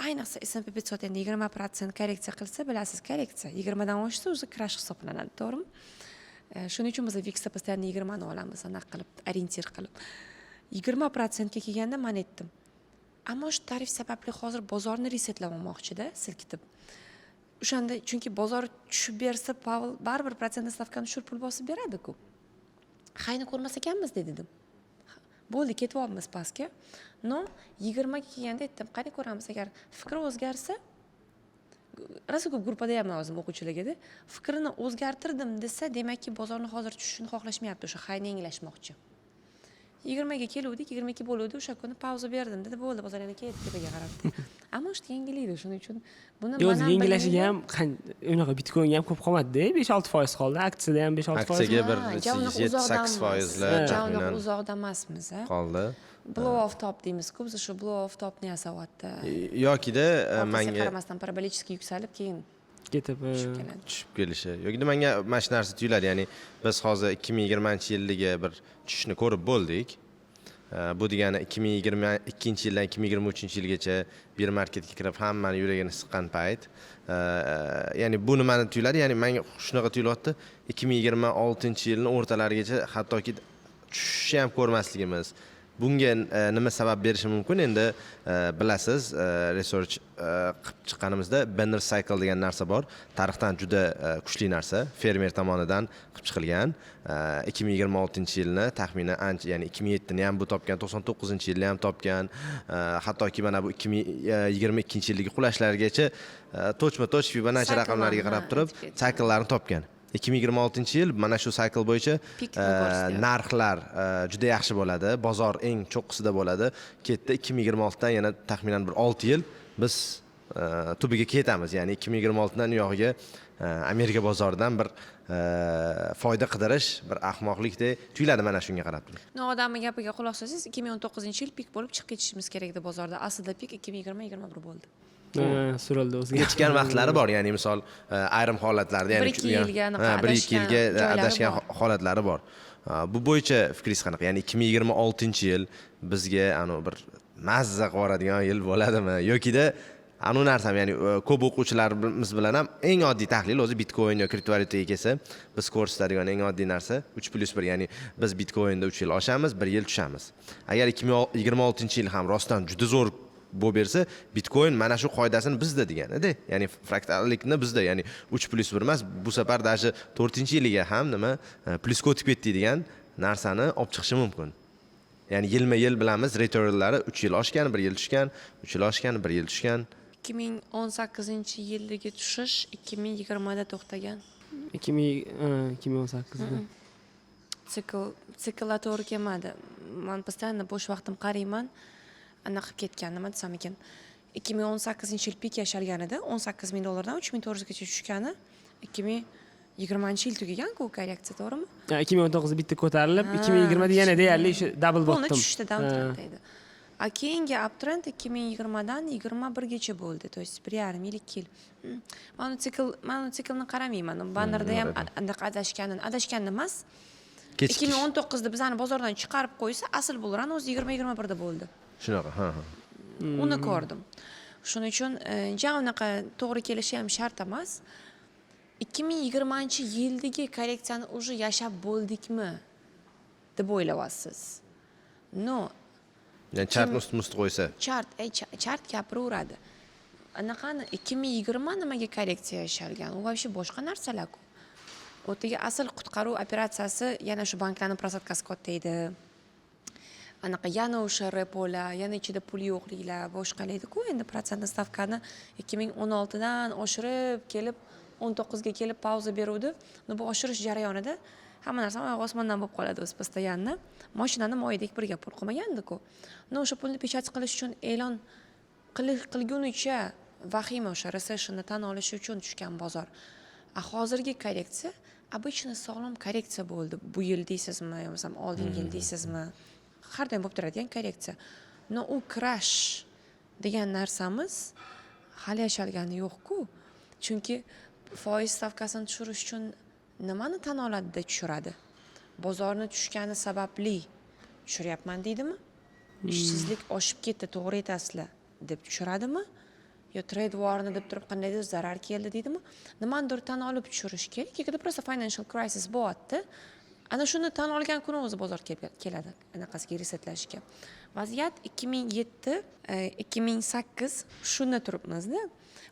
ayniqsa S&P 500 endi 20% korreksiya qilsa, bilasiz, korreksiya 20 dan oshsa o'zi crash hisoblanadi, to'g'rimi? Shuning uchun biz VIXda постоянно 20 ni olamiz, anaqa qilib, orientir qilib. 20% ga kelganda men aytdim. Ammo shu tarif sababli hozir bozorni resetlamoqchi-da, silkitib. O'shanda chunki bozor tushib bersa, Pavel baribir protsent stavkani tushirib pul bosib beradi-ku. Hayni ko'rmas ekanmiz dedim. Bo'ldi, ketyapmiz pastga. 20 ga kelganda aytdim, qani ko'ramiz, agar fikri o'zgarsa, rosa ko'p gruppada ham o'zim o'quvchiligida fikrini o'zgartirdim desa, demakki bozorni hozir tushishini xohlashmayapti, o'sha hayni yanglashmoqchi. 20 ga keluvdik, 22 bo'luvdi, o'sha kuni pauza berdim dedi, bo'ldi, bozor yana ketdi tepaga qarab. Ammo o'sha yangilaydi, shuning uchun buni mana yangilashiga ham unaqa Bitcoinga ham ko'p qolmadi-da, 5-6% qoldi, aksiyada ham 5-6%. Aksiyaga bir 7-8%lar taxminan uzoqda emasmiz, qoldi. Blow off top deymiz-ku, biz shu blow off topni yasayapti. Yokida menga qaramasdan parabolически yuksalib, keyin ketib tushib kelishi. Yokida menga mana shu narsa tuyuladi, ya'ni biz hozir 2020-yilga bir tushishni ko'rib bo'ldik. Bu degani 2022-yildan 2023-yilgacha bir marketga kirib hammani yuragini siqqan payt. Ya'ni bu nimani tuyuladi? Ya'ni menga shunaqa tuyulyapti, 2026-yilning o'rtalarigacha hattoki tushishni ham ko'rmasligimiz. bunga nima sabab berishi mumkin? Endi bilasiz, research qilib chiqqanimizda Banner Cycle degan narsa bor. Tarixdan juda kuchli narsa, fermer tomonidan qilib chiqilgan. 2026-yilni taxminan ancha, ya'ni 2007-ni ham bu topgan, 99-yilni ham topgan, hattoki mana bu 2022-yildagi qulashlargacha to'chma-to'ch Fibonacci raqamlariga qarab turib sikllarni topgan. 2026-yil mana shu sikl bo'yicha narxlar juda yaxshi bo'ladi, bozor eng cho'qqisida bo'ladi. Ketdi 2026 dan yana taxminan bir 6 yil biz tubiga ketamiz. Ya'ni 2026 dan uyog'iga Amerika bozoridan bir foyda qidirish bir ahmoqlikdek tuyuladi mana shunga qarab turib. Odamning gapiga quloq solsangiz, 2019-yil pik bo'lib chiqib ketishimiz kerak edi bozorda. Aslida pik 2020-21 bo'ldi. Surildi o'ziga. Kechgan vaqtlari bor, ya'ni misol ayrim holatlarda, ya'ni 1-2 yilga aniq 1-2 yilga adashgan holatlari bor. Bu bo'yicha fikringiz qanaqa? Ya'ni 2026-yil bizga bir mazza qiladigan yil bo'ladimi yokida anu narsam, ya'ni ko'p o'quvchilarimiz bilan ham eng oddiy tahlil o'zi Bitcoin yoki kriptovalyutaga kelsa, biz ko'rsatadigan eng oddiy narsa 3+1, ya'ni biz Bitcoinda 3 yil oshamiz, 1 yil tushamiz. Agar 2026-yil ham rostdan juda zo'r bo'lib bersa, Bitcoin mana shu qoidasini bizda degan-edi. Ya'ni fraktallikni bizda, ya'ni 3+1 emas, bu safar даже 4-yiliga ham nima plyusga o'tib ketdi degan narsani olib chiqishi mumkin. Ya'ni yilma-yil bilamiz, returnlari 3 yil oshgan, 1 yil tushgan, 3 yil oshgan, 1 yil tushgan. 2018-yildagi tushish 2020da to'xtagan. 2018da. Sikllar to'g'ri kelmadi. Men постоянно bo'sh vaqtim qarayman. Anaqa qilib ketgan, nima desam ekan. 2018-yil pik yashalgan edi, $18,000 dan $3,400 gacha tushgani. 2020-yil tugagan-ku korreksiya, to'g'rimi? 2019 bitta ko'tarilib, 2020da yana deyarli o'sha double bottom. Uni tushishda downtrend edi. Keyingi uptrend 2020dan 21 gacha bo'ldi. То есть 1,5 yil, 2 yil. Men siklni qaramayman. Bannerda ham adashgan emas. 2019da bizani bozordan chiqarib qo'ysa, asl bulan o'zi 2021da bo'ldi. Shunaqa, ha. Uni ko'rdim. Shuning uchun unaqa to'g'ri kelishi ham shart emas. 2020-yildagi korreksiyani уже yashab bo'ldikmi deb o'ylayapsiz? No. Yani chart ust qo'ysa. Chart gapiraveradi. Anaqani 2020 nimaga korreksiya yashalgan? U вообще boshqa narsalar-ku. O'tiga asl qutqaruv operatsiyasi yana shu banklarning prosatkasi katta edi. Anaqa yana o'sha repolar, yana ichida pul yo'qliklar, boshqalaydi-ku. Endi protsentni stavkani 2016dan oshirib kelib 19 ga kelib pauza beruvdi. Bu oshirish jarayonida hamma narsa oyoq osmondan bo'lib qoladi o'z postoyanni. Mashinani moyadek birga pul qilmagandi-ku. O'sha pulni pechat qilish uchun e'lon qilgunicha vahima o'sha recessionni tan olish uchun tushgan bozor. Hozirgi korreksiya обычный sog'lom korreksiya bo'ldi. Bu yil deysizmi, yoki oldingi yil deysizmi? Har doim bo'lib turadigan korreksiya. U crash degan narsamiz hali yashalgani yo'q-ku. Chunki foiz stavkasini tushirish uchun nimani tan oladida tushiradi? Bozorni tushgani sababli tushiryapman deydimi? Ishsizlik oshib ketdi, to'g'ri aytasizlar deb tushiradimi? Yo trade warni deb turib qandaydir zarar keldi deydimi? Nimanidir tan olib tushirish kerak. Yoki просто financial crisis bo'lyapti. Ana shuni tan olgan kuni o'zi bozor keladi, anaqasiga resetlashga. Vaziyat 2007, 2008 shunda turibmizda.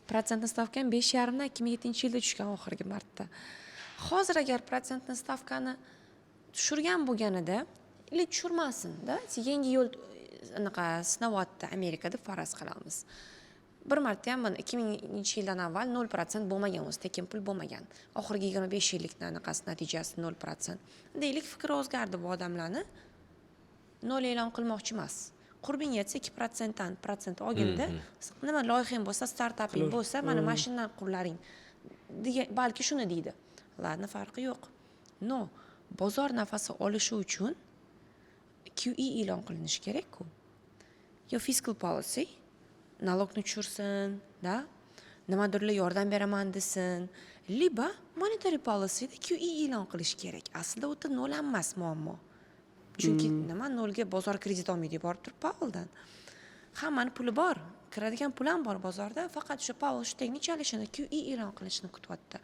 Protsentni stavkani 5,5 dan 2007-yilda tushgan oxirgi martda. Hozir agar protsentni stavkani tushirgan bo'lganida, ili tushirmasin-da, yangi yo'l anaqa sinovotda Amerikada faraz qilamiz. Bir marta ham 2000-yildan avval 0% bo'lmagan, o'zi tekin pul bo'lmagan. Oxirgi 25 yillikning anaqasi natijasi 0%. Deylik, fikri o'zgardi bu odamlarni. 0 e'lon qilmoqchi emas. Qurbing yetsa 2%dan % olginda, nima loyihang bo'lsa, startaping bo'lsa, mana mashinadan qurlaring. Balki shuni deydi. Ladni farqi yo'q. No, bozor nafasi olishi uchun QE e'lon qilinishi kerak-ku. Yo fiscal policy nalogni tushirsin, da? Nimadirlar yordam beraman desin. Liba monetary policyda QE e'lon qilish kerak. Aslida o'ta nol emas muammo. Chunki nima nolga bozor kredit olmaydi borib turib Powelldan. Hammaning puli bor, kiradigan pul ham bor bozorda, faqat o'sha Powell shu texnik chalishini QE e'lon qilishni kutyapti.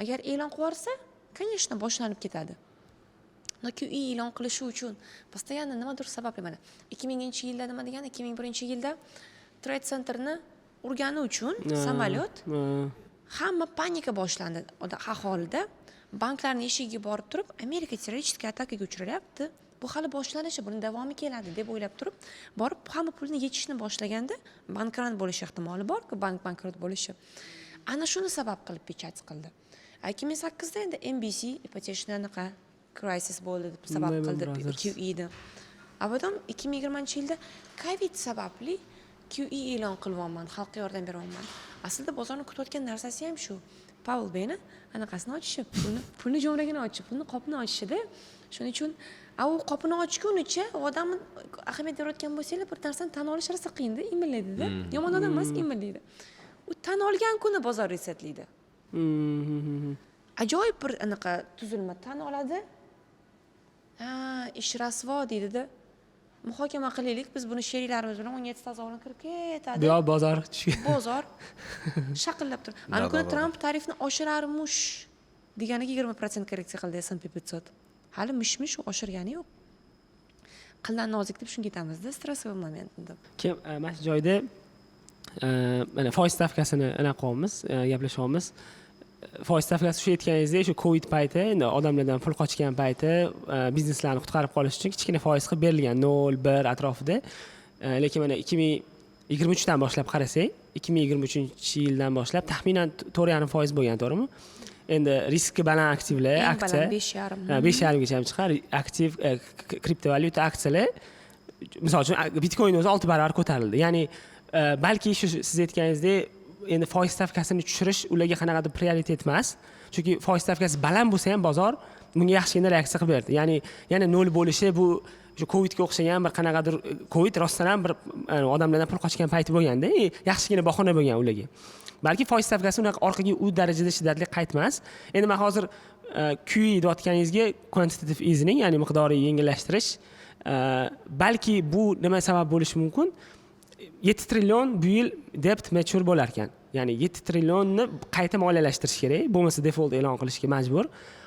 Agar e'lon qilsa, конечно, boshlanib ketadi. QE e'lon qilishi uchun постоянно nimadir sababli mana 2000-yilda nima degani 2001-yilda Trade Centerni urgani uchun samolyot hamma panika boshlandi aholida. Banklarning eshigiga borib turib, Amerika terroristik attakaga uchrayapti. Bu hali boshlanishi, buni davomi keladi deb o'ylab turib, borib hamma pulni yechishni boshlaganda bankrot bo'lish ehtimoli bor-ku, bankrot bo'lishi. Ana shuni sabab qilib pechat qildi. 2008da endi NBC ipotechni anaqa crisis bo'ldi deb sabab qildi QE'ni. Avvaldan 2020-yilda Covid sababli QE e'lon qilyapman, xalqqa yordam beryapman. Aslida bozorni kutayotgan narsasi ham shu. Paul Beni anaqasini ochishib, pulni jo'mragini ochib, pulni qopini ochishida. Shuning uchun u qopini ochgunicha odamni ahamiyat berayotgan bo'lsangiz, bir narsani tan olish rosa qiyin-da, imillaydi-da. Yomon odam emas, imillaydi. U tan olgan kuni bozor resetlaydi. Ajoyib bir anaqa tuzilma tan oladi. Ish rasvo deydi-da. Muhokama qilaylik, biz buni sheriklarimiz bilan 17 ta zovurni kirib ketadi. Yo, bozor tushgan. Bozor shaqillab turadi. Ana kuni Trump tarifni oshirarmish deganiga 20% korreksiya qildi S&P 500. Hali mish-mish oshirgani yo'q. Qildan nozik deb shunga aytamizda, stressli momentda. Kim mana shu joyda mana foiz stavkasini qilyapmiz, gaplashyapmiz. Foiz stavkasi shu aytganingizdek, shu Covid payti, endi odamlardan pul qochgan payti, bizneslarni qutqarib qolish uchun kichkina foiz qilib berilgan 0.1 atrofida. Lekin mana 2023 dan boshlab qarasak, 2023-yildan boshlab taxminan 4.5% bo'lgan, to'g'rimi? Endi riski baland aktivlar, aksiya 5.5 gacha ham chiqar, aktiv kriptovalyuta aksiyalar, misol uchun Bitcoin o'zi 6 barobar ko'tarildi. Ya'ni balki shu siz aytganingizdek, endi foiz stavkasini tushirish ularga qanaqadir prioritet emas. Chunki foiz stavkasi baland bo'lsa ham bozor bunga yaxshigina reaksiya qilib berdi. Ya'ni yana 0 bo'lishi bu shu Covidga o'xshagan bir qanaqadir Covid rostdan ham bir odamlardan pul qochgan payti bo'lganda, yaxshigina bahona bo'lgan ularga. Balki foiz stavkasi unaqa orqaga u darajada shiddatli qaytmas. Endi men hozir QE deyotganingizga quantitative easing, ya'ni miqdoriy yengillashtirish, balki bu nima sabab bo'lishi mumkin? 7 trillion bu yil debt mature bo'lar ekan. Ya'ni 7 trillionni qayta moliyalashtirish kerak, bo'lmasa default e'lon qilishga majbur.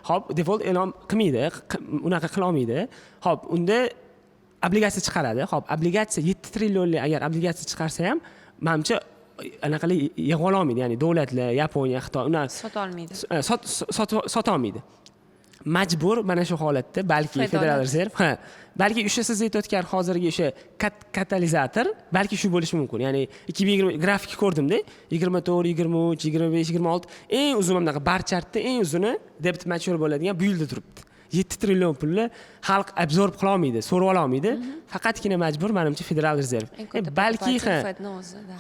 Xo'p, default e'lon qilmaydi, unaqa qila olmaydi. Xo'p, unda obligatsiya chiqaradi. Xo'p, obligatsiya 7 trillionlik agar obligatsiya chiqarsa ham, menimcha anaqalar yig'ib olmaydi. Ya'ni davlatlar, Yaponiya, Xitoy ular sota olmaydi. Sota olmaydi. Majbur mana shu holatda balki Federal Reserve, balki o'sha siz aytayotgan hozirgi o'sha katalizator balki shu bo'lishi mumkin. Ya'ni 2020 grafik ko'rdimda, 24, 23, 25, 26 eng uzun bunaqa bar chartda eng uzuni debt mature bo'ladigan bu yilda turibdi. 7 trillion pulni xalq absorb qila olmaydi, so'rab ola olmaydi. Faqatgina majbur menimcha Federal Reserve. Balki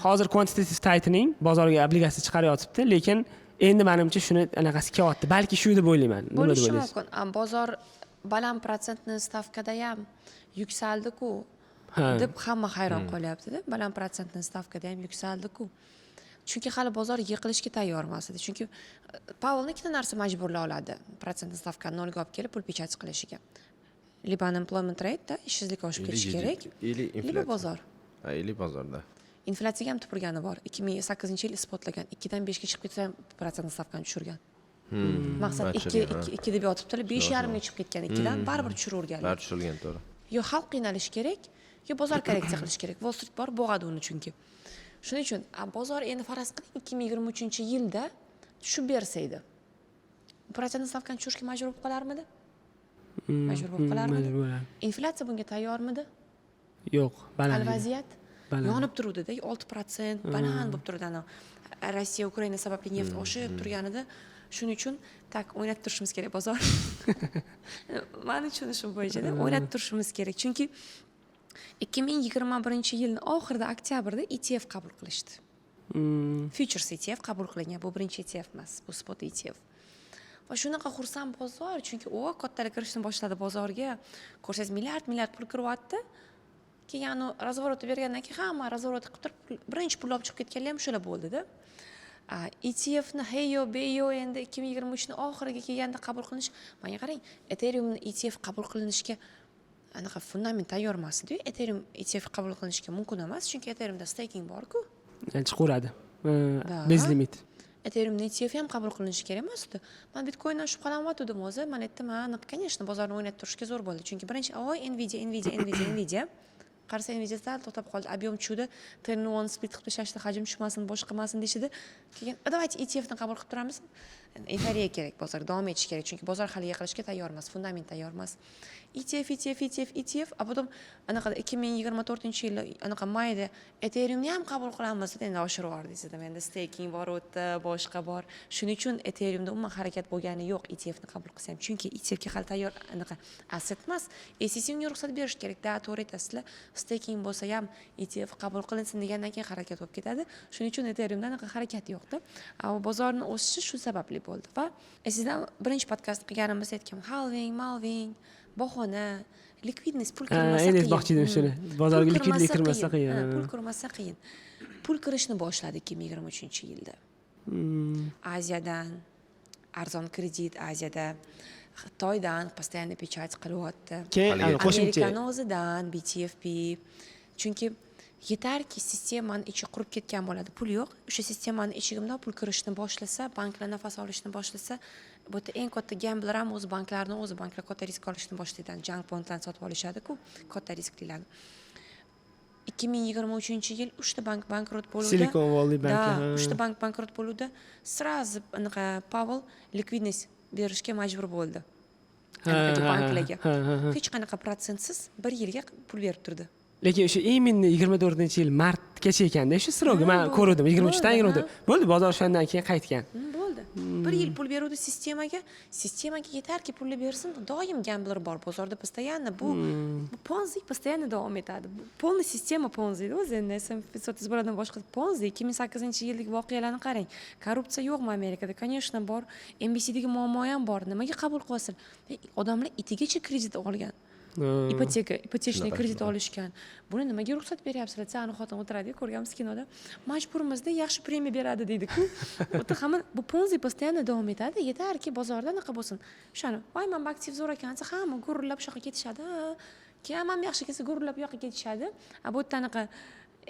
hozir quantitative tightening bozorga obligatsiya chiqarayotibdi, lekin endi menimcha shuni anaqasi kelyapti. Balki shu deb o'ylayman. Nima deb o'ylaysiz? Bo'lishi mumkin. Bozor baland protsentni stavkada ham yuksaldi-ku deb hamma hayron qolyapti-da. Baland protsentni stavkada ham yuksaldi-ku. Chunki hali bozor yiqilishga tayyor emas edi. Chunki Powell ikkita narsa majburlay oladi. Protsentni stavkani nolga olib kelib pul pechat qilishiga. Liba unemployment rate, ishsizlik oshib ketishi kerak. Liba bozor. Ili bozorda. Inflyatsiyaga ham tupurgani bor. 2008-yil isbotlagan. 2 dan 5 ga chiqib ketsa ham protsent stavkani tushirgan. Maqsad 2 deb yotibdi, 5.5 ga chiqib ketgan 2 dan baribir tushiraverganlar. Baribir tushirgan, to'g'ri. Yo xalq qiynalishi kerak, yo bozor korreksiya qilish kerak. Wall Street bor bo'g'adi uni chunki. Shuning uchun bozor endi faraz qiling 2023-yilda tushib bersa edi. Protsent stavkani tushirishga majbur bo'lib qolarmidi? Majbur bo'lib qolarmidi? Inflyatsiya bunga tayyormidi? Yo'q, baland. Hal vaziyat yonib turuvdi-da, 6% baland bo'lib turdi ana. Rossiya Ukraina sababli neft oshib turganida, shuning uchun tak o'ynab turishimiz kerak bozor. Meni tushunishim bo'yicha-da o'ynab turishimiz kerak. Chunki 2021-yilning oxirida oktyabrda ETF qabul qilishdi. Futures ETF qabul qilingan. Bu birinchi ETF emas, bu spot ETF. Va shunaqa xursand bozor, chunki kattalar kirishni boshladi bozorga. Ko'rsangiz milliard pul kiryapti. Keyin razvorot bergandan keyin hamma razvorot qilib turib, birinchi pul olib chiqib ketganlar ham shular bo'ldi-da. ETF-ni heyo beyo endi 2023-ning oxiriga kelganda qabul qilinish, menga qarang, Ethereumni ETF qabul qilinishga anaqa fundament tayyor emas edi. Ethereum ETF qabul qilinishga mumkin emas, chunki Ethereumda staking bor-ku. Chiqaveradi. Bez limit. Ethereum'da ETF ham qabul qilinishi kerak emas-ku. Men Bitcoin'dan shubhalanayotgandim o'zi. Men aytdim, ha, конечно, bozorni o'ynatib turishga zo'r bo'ldi. Chunki birinchi, voy, Nvidia. Qarasa Nvidia sal to'xtab qoldi. Объем tushdi, T1 split qilib tashlashdi, hajm tushmasin, boshqa qilmasin deyishdi. Keyin, давайте ETF-ni qabul qilib turamiz. Euforiya kerak, bozor davom etishi kerak, chunki bozor hali yiqilishga tayyor emas, fundament tayyor emas. ETF, a potom anaqa 2024-yil anaqa mayda Ethereumni ham qabul qilamiz deb endi oshirib yubordik dedim. Endi staking bor o'tdi, boshqa bor. Shuning uchun Ethereumda umuman harakat bo'lgani yo'q ETFni qabul qilsam. Chunki ETFga hali tayyor anaqa asset emas. SEC unga ruxsat berish kerak. Da, to'g'ri aytasizlar. Staking bo'lsa ham ETF qabul qilinsin degandan keyin harakat bo'lib ketadi. Shuning uchun Ethereumda anaqa harakat yo'qdi. Bozorning o'sishi shu sababli bo'ldi. Va sizdan birinchi podkast qilganimizda aytgan halving, bahona, likvidность, pul kirmasa qiyin. Endi aytmoqchi shuni. Bozorga likvidlik kirmasa qiyin. Pul kirmasa qiyin. Pul kirishni boshladi 2023-yilda. Aziyadan arzon kredit, Aziyada Xitoydan постоянно pechat qilyapti. Amerikani o'zidan BTFP. Chunki yetarki sistemani ichi qurib ketgan bo'ladi, pul yo'q. O'sha sistemani ichigimda pul kirishni boshlasa, banklar nafas olishni boshlasa, bu yerda eng katta gambler ham o'zi banklarning o'zi, banklar katta risk olishni boshlaydi. Junk bondlarni sotib olishadi-ku, katta risklilarni. 2023-yil 3 ta bank bankrot bo'ldi. Silicon Valley banklar. 3 ta bank bankrot bo'ldi. Сразу anaqa Powell likvidность berishga majbur bo'ldi. Banklarga. Hech qanaqa protsentsiz 1 yilga pul berib turdi. Lekin o'sha именно 24-yil martgacha ekanda, o'sha srogi men ko'rdim, 23dan 24. Bo'ldi, bozor o'shandan keyin qaytgan. Bo'ldi. 1 yil pul beruvdi sistemaga yetarki pulni bersin, doim gambler bor bozorda, постоянно bu Ponzi постоянно davom etadi. Полный sistema Ponzi o'zi, endi S&P 500 bo'ladan boshqa Ponzi 2008-yillik voqealarni qarang. Korrupsiya yo'qmi Amerikada? Конечно bor. NBCdagi muammo ham bor. Nimaga qabul qilsin? Odamlar itigacha kredit olgan. Ipotechniy kredit olishgan. Buni nimaga ruxsat beryapsizlar? Sani xotin o'tiradi, ko'rganmiz kinoda. Majburmizda yaxshi premiya beradi deydi-ku. O'ta hamma bu Ponzi постоянно davom etadi. Yetarki bozorda anaqa bo'lsin. O'shani, voy men aktiv zo'r ekansa, hamma gururlab shu yoqqa ketishadi. Keyin ham yaxshi kelsa gururlab bu yoqqa ketishadi. Bu yerda anaqa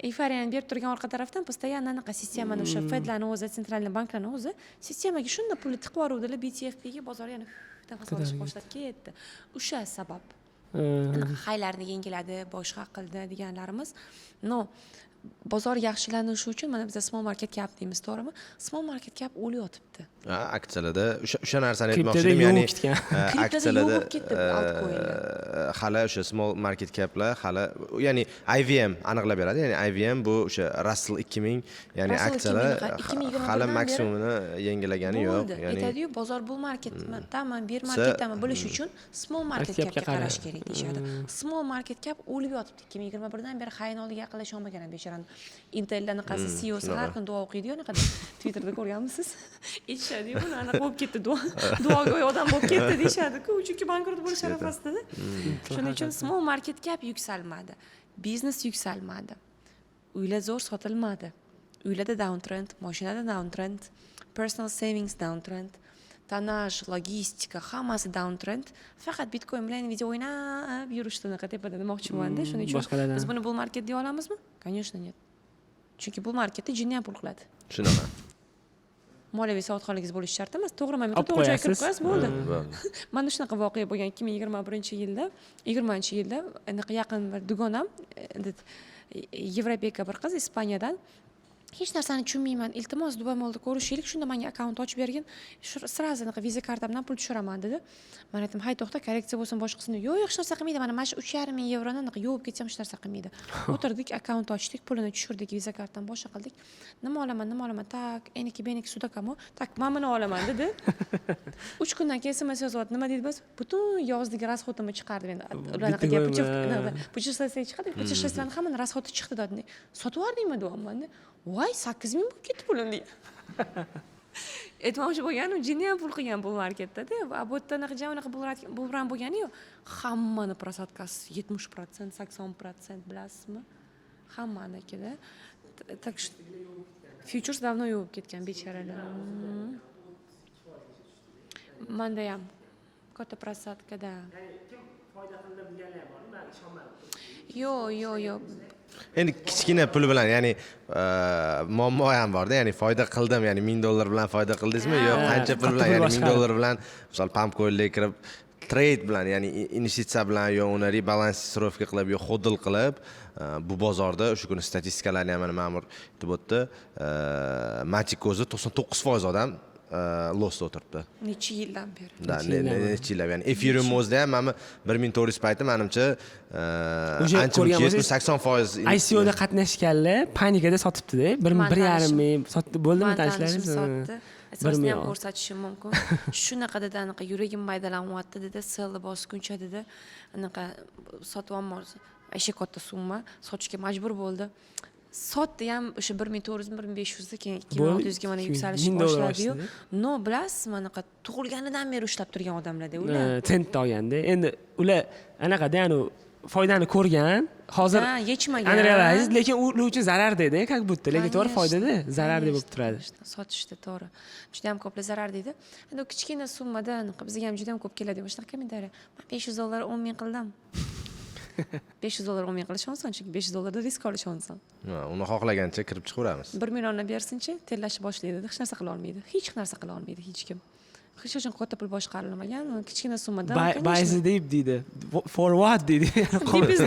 eyforiyani berib turgan orqa tarafdan постоянно anaqa sistemani o'sha Fedlarning o'zi, sentralniy banklarning o'zi sistemaga shunda pulni tiqib yuboruvdilar, BTFPga bozor yana nafas olishga boshlab ketdi. O'sha sabab. Haylarni yengiladi, boshqa qildi deganlarimiz. No, bozor yaxshilanishi uchun mana biz small market cap deymiz, to'g'rimi? Small market cap o'lib yotibdi. Aksiyalarda o'sha narsani aytmoqchi edim, ya'ni aksiyalarda hali o'sha small market caplar hali, ya'ni IVM aniqlab beradi. Ya'ni IVM bu o'sha Russell 2000, ya'ni aksiyalar hali maksimumini yengilagani yo'q. Ya'ni aytadi-yu, bozor bull marketdanmi, bear marketdanmi bilish uchun small market capga qarash kerak deyshadi. Small market cap o'lib yotibdi. 2021dan beri xayin oldiga yaqinlasha olmagan bechorani. Intel'dan qasi CEOsi har kuni duo o'qiydi-yu, anaqa Twitterda ko'rganmisiz? Aytishadi-yu, buni anaqa bo'lib ketdi, duogo'y odam bo'lib ketdi deyshadi-ku, chunki bankrot bo'lish arafasida. Shuning uchun small market cap yuksalmadi. Biznes yuksalmadi. Uylar zo'r sotilmadi. Uylarda downtrend, mashinada downtrend, personal savings downtrend, tanaj, logistika, hammasi downtrend. Faqat Bitcoin bilan Nvidia o'ynab yurishdi unaqa tepada demoqchiman-da. Shuning uchun biz buni bull market deya olamizmi? Конечно, нет. Chunki bull marketda jinni ham pul qiladi. Shunaqa. Moliyaviy savodxonligingiz bo'lishi shart emas. To'g'ri momentda to'g'ri joyga kirib qo'yasiz, bo'ldi. Mana shunaqa voqea bo'lgan 2021-yilda, 20-yilda anaqa yaqin bir dugonam, Yevropeka bir qiz Ispaniyadan hech narsani tushunmayman. Iltimos Dubai Mallda ko'rishaylik, shunda menga akkaunt ochib bergin. Sразу anaqa viza kartamdan pul tushiraman dedi. Men aytdim, "Hay, to'xta, korreksiya bo'lsin, boshqasini." Yo'q, hech narsa qilmaydi. Mana shu 3,5 ming yevroni anaqa yuvib ketsam hech narsa qilmaydi. O'tirdik, akkaunt ochdik, pulini tushirdik, viza kartadan boshqa qildik. Nima olaman? Tak, eniki sudakamu. Tak, men buni olaman dedi. 3 kundan keyin SMS yozyapti. Nima deydi biz? Butun yozdagi расходimni chiqardi endi. Ularga putishlastka chiqadi. Putishlastkani hammani расходi chiqdi dedi. Sotib yubordingmi deyapman. Voy, 8 ming bo'lib ketdi pulim deydi. Aytmoqchi bo'lganim, jinni ham pul qilgan bu marketda-da. Bu yerda anaqa javonaqa bu bilan bo'lgani yo'q. Hammani prosatkasi 70%, 80% bilasizmi? Hammanikida. Так что futures давно yuvib ketgan bechoralar. Menda ham katta prosatkada. Kim foyda qildi bilganlar bormi? Men ishonmadim. Yo'q. Endi kichkina pul bilan, ya'ni muammo ham borda, ya'ni foyda qildim, ya'ni $1000 bilan foyda qildingizmi? Yo'q, qancha pul bilan, ya'ni $1000 bilan misol Pamcoinga kirib trade bilan, ya'ni investitsiya bilan yo uni rebalansirovka qilib yo hodl qilib, bu bozorda o'sha kuni statistikalarni ham mana ma'mur aytib o'tdi. Matic o'zi 99% odam lossda o'tiribdi. Necha yildan beri. Necha yillab, ya'ni Ethereum o'zida ham mana 1400 payti menimcha ancha 80%. ICOda qatnashganlar panikada sotibdi-da. 1.5 ming sotdi. Bo'ldimi tanishlaringiz? Asosini ham ko'rsatishim mumkin. Shunaqada anaqa yuragim maydalanyapti dedi, selni bosguncha dedi. Anaqa sotib olmoqchi. Asha katta summa sotishga majbur bo'ldi. Sotdi ham o'sha 1400-1500 da keyin 2600 ga mana yuksalishni boshladi-yu. No, bilasizmi, anaqa tug'ilganidan beri ushlab turgan odamlarda ular. Sent olganda. Endi ular anaqada, ya'ni foydani ko'rgan, hozir yechmagan. Unrealized, lekin ular uchun zarar dedi, как будто. Lekin to'g'ri foydada zarar deb bo'lib turadi. Sotishda to'g'ri. Juda ham ko'plar zarar dedi. Endi kichkina summada bizga ham juda ham ko'p keladi. Shunaqa kommentariy. Men $500 10 ming qildim. $500 10 ming qilish oson, chunki $500 risk olish oson. Uni xohlagancha kirib chiqaveramiz. 1 millionni bersinchi, terlashni boshlaydi, hech narsa qila olmaydi. Hech narsa qila olmaydi hech kim. Hech qachon katta pul boshqarilmagan, kichkina summadan. Bayzi deb deydi. For what deydi.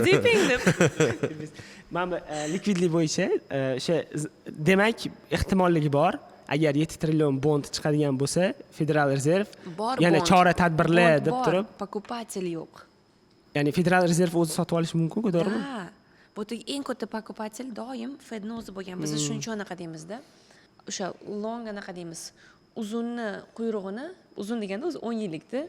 Deeping deb. Mana likvidlik bo'yicha o'sha demak ehtimolligi bor. Agar 7 trillion bond chiqadigan bo'lsa, Federal Reserve yana chora tadbirlar deb turib, покупатель yo'q. Ya'ni Federal Reserve o'zi sotib olishi mumkin-ku, to'g'rimi? Ha. Bu eng katta покупатель doim Fedning o'zi bo'lgan. Biz shuning uchun anaqa deymizda. O'sha long anaqa deymiz. Uzunni quyrug'ini, uzun deganda o'zi 10 yillikda,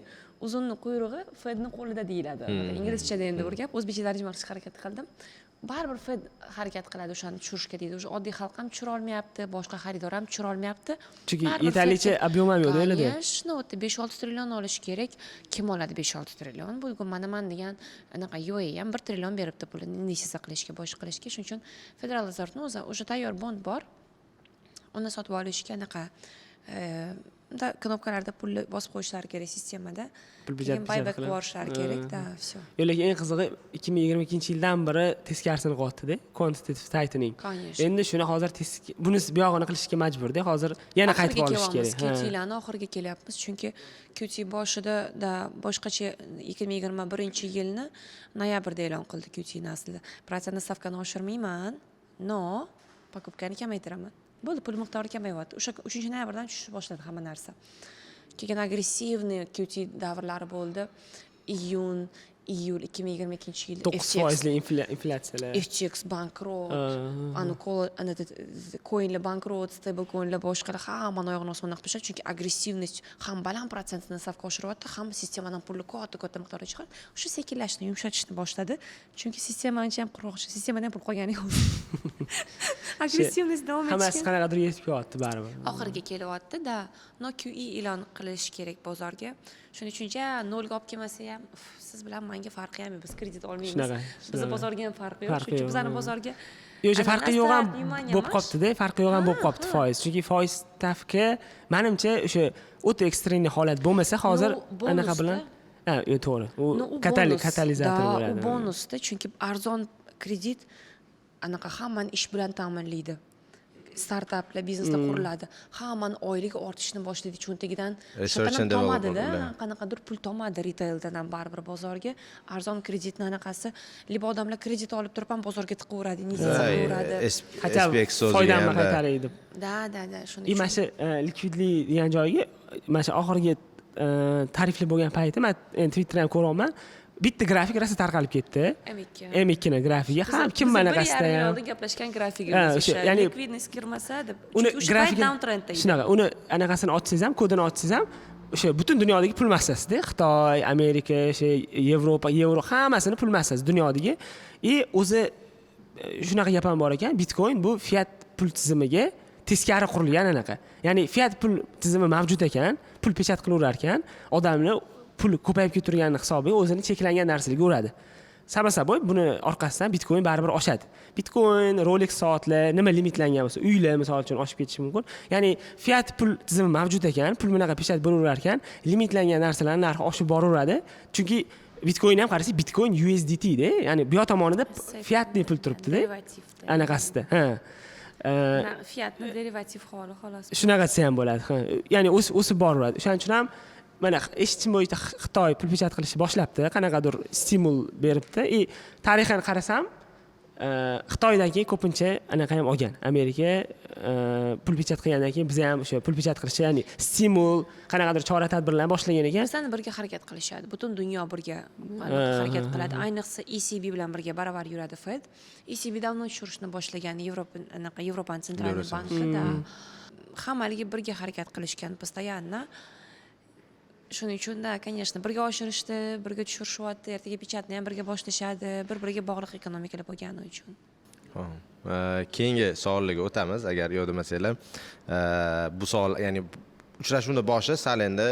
uzunni quyrug'i Fedning qo'lida deyiladi. Inglizchada endi o'rgab, o'zbekcha tarjima qilishga harakat qildim. Baribir Fed harakat qiladi o'shani tushirishga deydi. O'sha oddiy xalq ham tushira olmayapti, boshqa xaridor ham tushira olmayapti. Chunki yetarlicha ob'yem ham yo'q deyiladi. Конечно, 5-6 trillion olish kerak. Kim oladi 5-6 trillion? Bugun mana degan anaqa UAE ham 1 trillion beribdi pulini investitsiya qilishga, boshqa qilishga. Shuning uchun Federal Reservening o'zi o'sha tayyor bond bor. Uni sotib olishga anaqa knopkalarda pulni bosib qo'yishlari kerak sistemada. Keyin buyback qilishlari kerak, da, все. Lekin eng qizig'i 2022-yildan beri teskarisini qilyapti-da, quantitative tightening. Endi shuni hozir bunisi bu yog'ini qilishga majbur-da, hozir yana qaytib olish kerak. QT-larni oxiriga kelyapmiz, chunki QT boshida boshqacha 2021-yilni noyabrda e'lon qildi QT aslida. Protsentni stavkani oshirmayman, no, покупкani kamaytiraman. Bo'ldi, pul miqdori kamayyapti. O'sha 3-noyabrdan tushishni boshladi hamma narsa. Keyin agressivniy QT davrlari bo'ldi. Iyul 2022-yil 9% inflyatsiyalar. FTX bankrot, coinlar bankrot, stable coinlar boshqalar hamma oyog'ini osmonga qo'yishadi, chunki agressivность ham baland protsentni stavka oshiryapti, ham sistemadan pulni katta miqdorda chiqaradi. O'sha sekinlashni, yumshatishni boshladi, chunki sistema ancha ham quruq, sistemadan ham pul qolgani yo'q. Agressivность davom etishgan. Hammasi qanaqadir yetib kelyapti baribir. Oxiriga kelyapti-da, no QE e'lon qilish kerak bozorga. Shuning uchun nolga olib kelmasa ham, siz bilan menga farqi ham yo'q, biz kredit olmaymiz. Biz bozorga ham farqi yo'q, chunki bizning bozorga yo'q, farqi yo'q ham bo'lib qolibdi-da, farqi yo'q ham bo'lib qolibdi foiz. Chunki foiz stavka menimcha o'sha o'ta ekstremniy holat bo'lmasa hozir anaqa bilan, to'g'ri. U katalizator bo'ladi. U bonusda, chunki arzon kredit anaqa hammani ish bilan ta'minlaydi. Startaplar biznesda quriladi. Hammani oyligi ortishni boshlaydi, cho'ntagidan tomadi-da, qanaqadir pul tomadi retaildan ham baribir bozorga. Arzon kreditni anaqasi, libo odamlar kredit olib turib ham bozorga tiqaveradi, investitsiya qilaveradi. SPX so'zi foydani qaytaradi. Da, shuning uchun. Mana shu likvidlik degan joyga, mana shu oxirgi tarifli bo'lgan payti men Twitterda ham ko'ryapman. Bitta grafik rosa tarqalib ketdi. M2 ni grafigi ham kim mana qasda ham. Oldin gaplashgan grafigimiz ya'ni likvidность kirmasa deb. Uni grafik downtrendda. Shunaqa, uni anaqasini ochsangiz ham, kodini ochsangiz ham o'sha butun dunyodagi pul massasida, Xitoy, Amerika, Yevropa, yevro hammasini pul massasi dunyodagi. O'zi shunaqa gap ham bor ekan, Bitcoin bu fiat pul tizimiga teskari qurilgan anaqa. Ya'ni fiat pul tizimi mavjud ekan, pul pechat qilaverar ekan, odamlar pul ko'payib keturgani hisobiga o'zini cheklangan narsalarga uradi. Sabab buni orqasidan Bitcoin baribir oshadi. Bitcoin, Rolex soatlar, nima limitlangan bo'lsa, uylar misol uchun oshib ketishi mumkin. Ya'ni fiat pul tizimi mavjud ekan, pul bunaqa pechat bo'laverar ekan, limitlangan narsalarning narxi oshib boraveradi. Chunki Bitcoin ham qarasak, Bitcoin USDT da, ya'ni bu yoq tomonida fiatli pul turibdi-da. Derivativ. Anaqasida. Ha. Fiatni derivativ holi xolos. Shunaqa desa ham bo'ladi. Ha. Ya'ni o'sib boraveradi. O'shaning uchun ham mana eshitishim bo'yicha Xitoy pul pechat qilishni boshlabdi, qanaqadir stimul beribdi. Tarixan qarasam, Xitoydan keyin ko'pincha anaqa ham olgan. Amerika pul pechat qilgandan keyin biz ham o'sha pul pechat qilishni, ya'ni stimul, qanaqadir chora-tadbirlarni boshlagan ekan. Bizlarni birga harakat qilishadi. Butun dunyo birga harakat qiladi. Ayniqsa ECB bilan birga baravar yuradi Fed. ECB davno tushirishni boshlagan Yevropa sentral bankida. Hammaligi birga harakat qilishgan постоянно. Shuning uchun-da, конечно, birga oshirishdi, birga tushirishyapti, ertaga pechatni ham birga boshlashadi, bir-biriga bog'liq ekonomikalar bo'lgani uchun. Keyingi savollarga o'tamiz, agar yodlamasanglar. Bu savol, ya'ni uchrashuvning boshi sal endi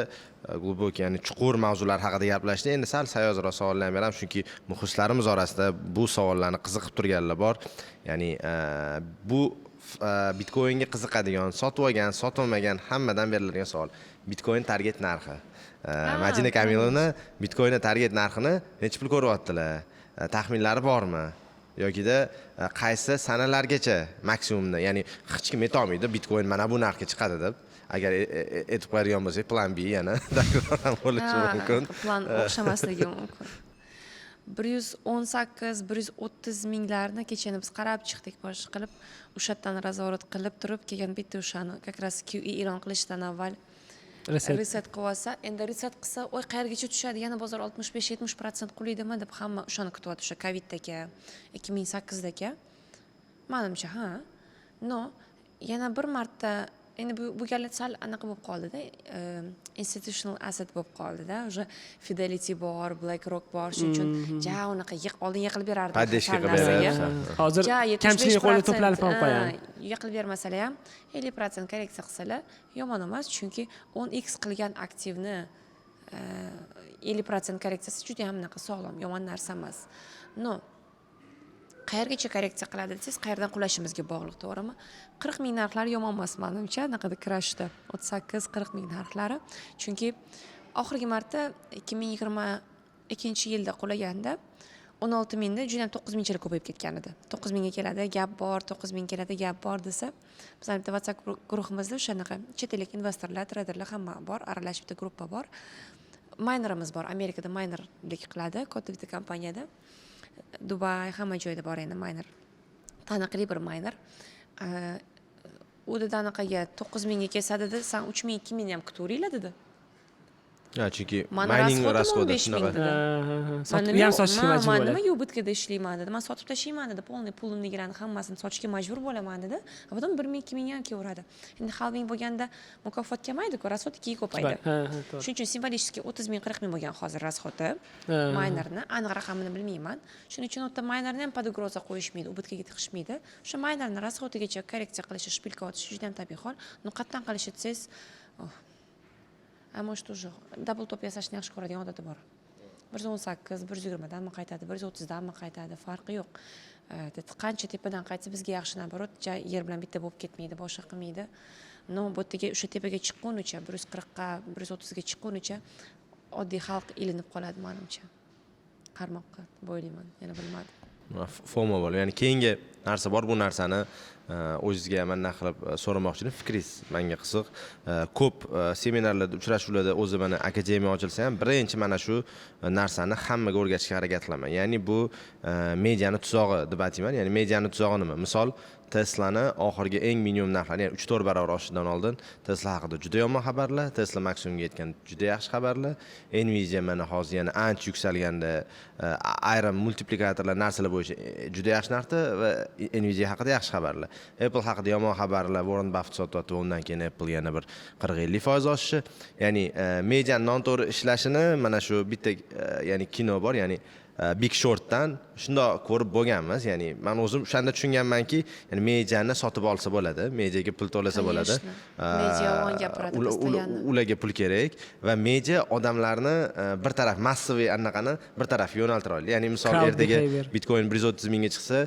glubok, ya'ni chuqur mavzular haqida gaplashdi. Endi sal sayozroq savollar ham beramiz, chunki muxlislarimiz orasida bu savollarni qiziqib turganlar bor. Ya'ni bu Bitcoinga qiziqadigan, sotib olgan, sotolmagan hammadan beriladigan savol. Bitcoin target narxi. Madina Kamilovna Bitcoinning target narxini necha pul ko'ryaptilar? Taxminlari bormi? Yokida qaysi sanalargacha maksimumda, ya'ni hech kim aytolmaydi Bitcoin mana bu narxga chiqadi deb. Agar aytib qo'yadigan bo'lsak, plan B yana takror ham bo'lishi mumkin. Plan o'xshamasligi mumkin. 118-130 minglarni kechani biz qarab chiqdik, bosh qilib, o'shadan nazorat qilib turib kelgan bitta o'shani, как раз QE e'lon qilishdan avval reset qilsa, endi reset qilsa, oy qayergacha tushadi, yana bozor 65-70% quliydimi deb hamma o'shani kutyapti, o'sha Covid'dagi, 2008dagi. Menimcha, ha. No, yana bir marta endi bu galda sal anaqa bo'lib qoldi-da, institutional asset bo'lib qoldi-da, o'sha Fidelity bor, BlackRock bor, shuning uchun unaqa oldin yiqilib berardi. Hozir kamchilik qo'lda to'planib ham qo'yadi. Yiqilib bermasalar ham 50% korreksiya qilsalar yomon emas, chunki 10x qilgan aktivni 50% korreksiyasi juda ham anaqa sog'lom, yomon narsa emas. No, qayergacha korreksiya qiladi desangiz, qayerdan qulashimizga bog'liq, to'g'rimi? 40 ming narxlari yomon emas menimcha, anaqada crashda 38-40 ming narxlari. Chunki oxirgi marta 2022-yilda qulaganda 16 mingda juda ham 9 mingchalar ko'payib ketgan edi. 9 mingga keladi, gap bor, 9 ming keladi, gap bor desa, bizning bitta WhatsApp guruhimizda o'shanaqa chet ellik investorlar, traderlar hamma bor, aralashib bitta gruppa bor. Minerimiz bor, Amerikada minerlik qiladi, katta bitta kompaniyada. Dubay, hamma joyda bor endi miner. Taniqli bir miner. U dedi anaqaga 9 mingga kelsa dedi, sen 3 ming, 2 ming ham kutaveringlar dedi. Ha, chunki mining rasxodi shunaqa. Ham sotishga majbur bo'ladi. Nima ubыткада ishlayman dedi. Men sotib tashlayman dedi. Polniy pulimnikilarni hammasini sotishga majbur bo'laman dedi. Потом 1 ming, 2 ming ham kelaveradi. Endi halving bo'lganda mukofot kamaydi-ku, rasxod 2 ga ko'paydi. Shuning uchun simvolически 30 ming, 40 ming bo'lgan hozir rasxodi minerni, aniq raqamini bilmayman. Shuning uchun o'ta minerni ham podgroza qo'yishmaydi, ubыткаga tiqishmaydi. O'sha minerni rasxodigacha korreksiya qilish, shpilka otish juda ham tabiiy hol. Qatdan qilish desangiz, Ammo тоже double top yasashni yaxshi ko'radigan odati bor. 118, 120 dan qaytadi, 130 dan qaytadi, farqi yo'q. Qancha tepadan qaytsa bizga yaxshi, naborot, yer bilan bitta bo'lib ketmaydi, boshqa qilmaydi. No, bu yerga o'sha tepaga chiqqunicha, 140 ga, 130 ga chiqqunicha oddiy xalq ilinib qoladi menimcha. Qarmoqqa bo'ylayman, yana bilmadim. FOMO bor. Ya'ni keyingi narsa bor, bu narsani o'zingizga mana qilib so'ramoqchiman. Fikringiz menga qiziq. Ko'p seminarlarda, uchrashuvlarda o'zi mana akademiya ochilsa ham birinchi mana shu narsani hammaga o'rgatishga harakat qilaman. Ya'ni bu mediani tuzog'i deb aytayman. Ya'ni mediani tuzog'i nima? Misol Tesla'ni oxirgi eng minimum narxlari, ya'ni 3-4 barobar oshishidan oldin Tesla haqida juda yomon xabarlar, Tesla maksimumga yetgan juda yaxshi xabarlar. Nvidia mana hozir yana ancha yuksalganda, ayrim multiplikatorlar narsalar bo'yicha juda yaxshi narxda va Nvidia haqida yaxshi xabarlar. Apple haqida yomon xabarlar, Warren Buffett sotyapti, undan keyin Apple yana bir 40-50% oshishi. Ya'ni mediani noto'g'ri ishlashini mana shu bitta ya'ni kino bor, ya'ni Big Shortdan shundoq ko'rib bo'lganmiz. Ya'ni men o'zim o'shanda tushunganmanki, ya'ni mediani sotib olsa bo'ladi, mediaga pul to'lasa bo'ladi. Media yolg'on gapiradi postoyanni. Ularga pul kerak va media odamlarni bir taraf massiviy anaqani bir taraf yo'naltira oladi. Ya'ni misol ertaga Bitcoin 130 mingga chiqsa,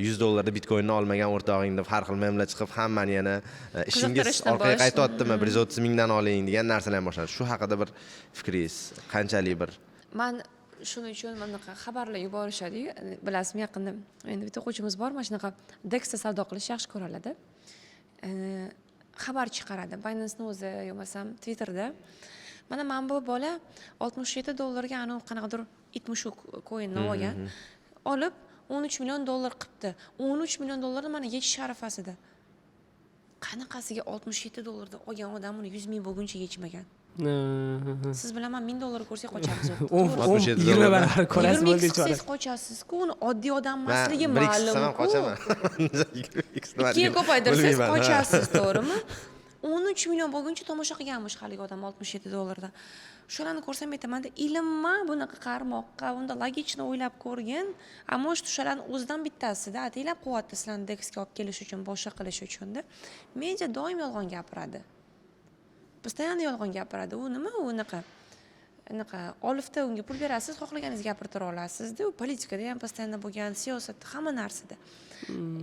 $100 Bitcoinni olmagan o'rtog'ing deb har xil memlar chiqib, hammani yana ishingiz orqaga qaytayotdimi, 130 mingdan oling degan narsalar boshlanadi. Shu haqida bir fikringiz qanchalik bir? Men shuning uchun bunaqa xabarlar yuborishadi. Bilasizmi, yaqinda endi bitta o'quvchimiz bor, mana shunaqa Dexda savdo qilish yaxshi ko'radi. Xabar chiqaradi. Binance'ning o'zi yo bo'lmasam Twitterda. Mana bu bola $67 ga anavi qanaqadir itmushuk coinni olgan. Olib $13 million qilibdi. $13 million mana yechish arafasida. Qanaqasiga $67 dan olgan odam uni 100 ming bo'lguncha yechmagan. Siz bilan men $1000 ko'rsak qochamiz. 20 barobar ko'rasiz bo'ldi siz qochasiz-ku, uni oddiy odam emasligi ma'lum. Men qochaman. Keyin ko'paytirsiz qochasiz, to'g'rimi? 13 million bo'lguncha tomosha qilganmish haligi odam $67 dan. Shularni ko'rsam aytaman-da, ilmma bunaqa qarmoqqa, unda logichni o'ylab ko'rgin. Ammo shularning o'zidan bittasida ataylab quvvatni sizlarni Dexga olib kelish uchun, boshqa qilish uchun-da. Media doim yolg'on gapiradi. Постоянно yolg'on gapiradi. U nima unaqa? Olifta unga pul berasiz, xohlaganingizni gapirtira olasiz-da. U politikada ham постоянно bo'lgan, siyosatda, hamma narsada.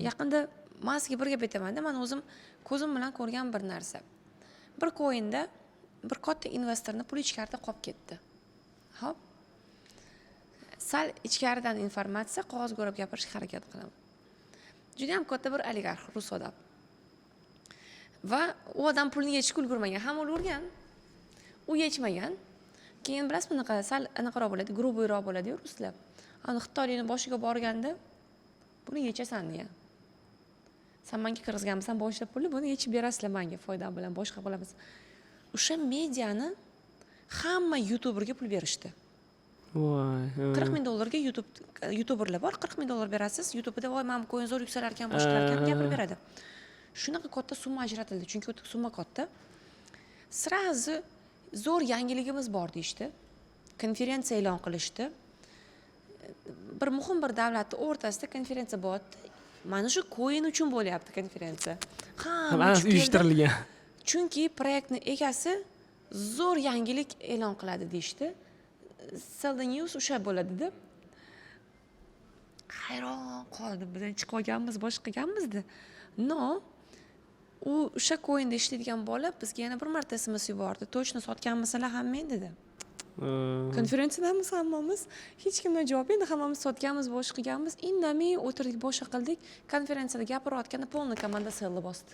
Yaqinda men sizga bir gap aytaman-da, men o'zim ko'zim bilan ko'rgan bir narsa. Bir coinda bir katta investorni pul ichkarida qolib ketdi. Xo'p. Sal ichkaridan informatsiya qog'ozga o'rab gapirishga harakat qilaman. Juda ham katta bir oligarx, rus odam. Va u odam pulni yechishga ulgurmagan, ham ulgurgan. U yechmagan. Keyin bilasizmi, bunaqa sal anaqaroq bo'ladi, grubiyroq bo'ladi-yu ruslar. Ani Xitoyning boshiga borganda buni yechasan degan. Sen menga kirgizganmisan boshida pulni, buni yechib berasizlar menga foydam bilan, boshqa bo'lamiz. O'sha mediani hamma YouTuberga pul berishdi. Voy. $40 ming ga YouTuberlar bor, $40 ming berasiz. YouTube'da voy men coin zo'r yuksalar ekan, boshqalar ekan gapirib beradi. Shunaqa katta summa ajratildi, chunki u summa katta. Srazi zo'r yangiligimiz bor deyishdi. Konferensiya e'lon qilishdi. Bir muhim bir davlatning o'rtasida konferensiya bo'lyapti. Mana shu coin uchun bo'lyapti konferensiya. Hamma uyushtirilgan. Chunki proyektning egasi zo'r yangilik e'lon qiladi deyishdi. Sell the news o'sha bo'ladi-da. Hayron qoldim, biz chiqib olganmiz, boshqa qilganmiz-da. No, u o'sha coinda ishlaydigan bola bizga yana bir marta SMS yubordi. Точно sotganmisizlar hammen dedi. Konferensiyadamiz hammamiz, hech kimdan javob endi hammamiz sotganmiz, boshqa qilganmiz. Indamay o'tirdik, boshqa qildik. Konferensiyada gapirayotganda polni komanda selni bosdi.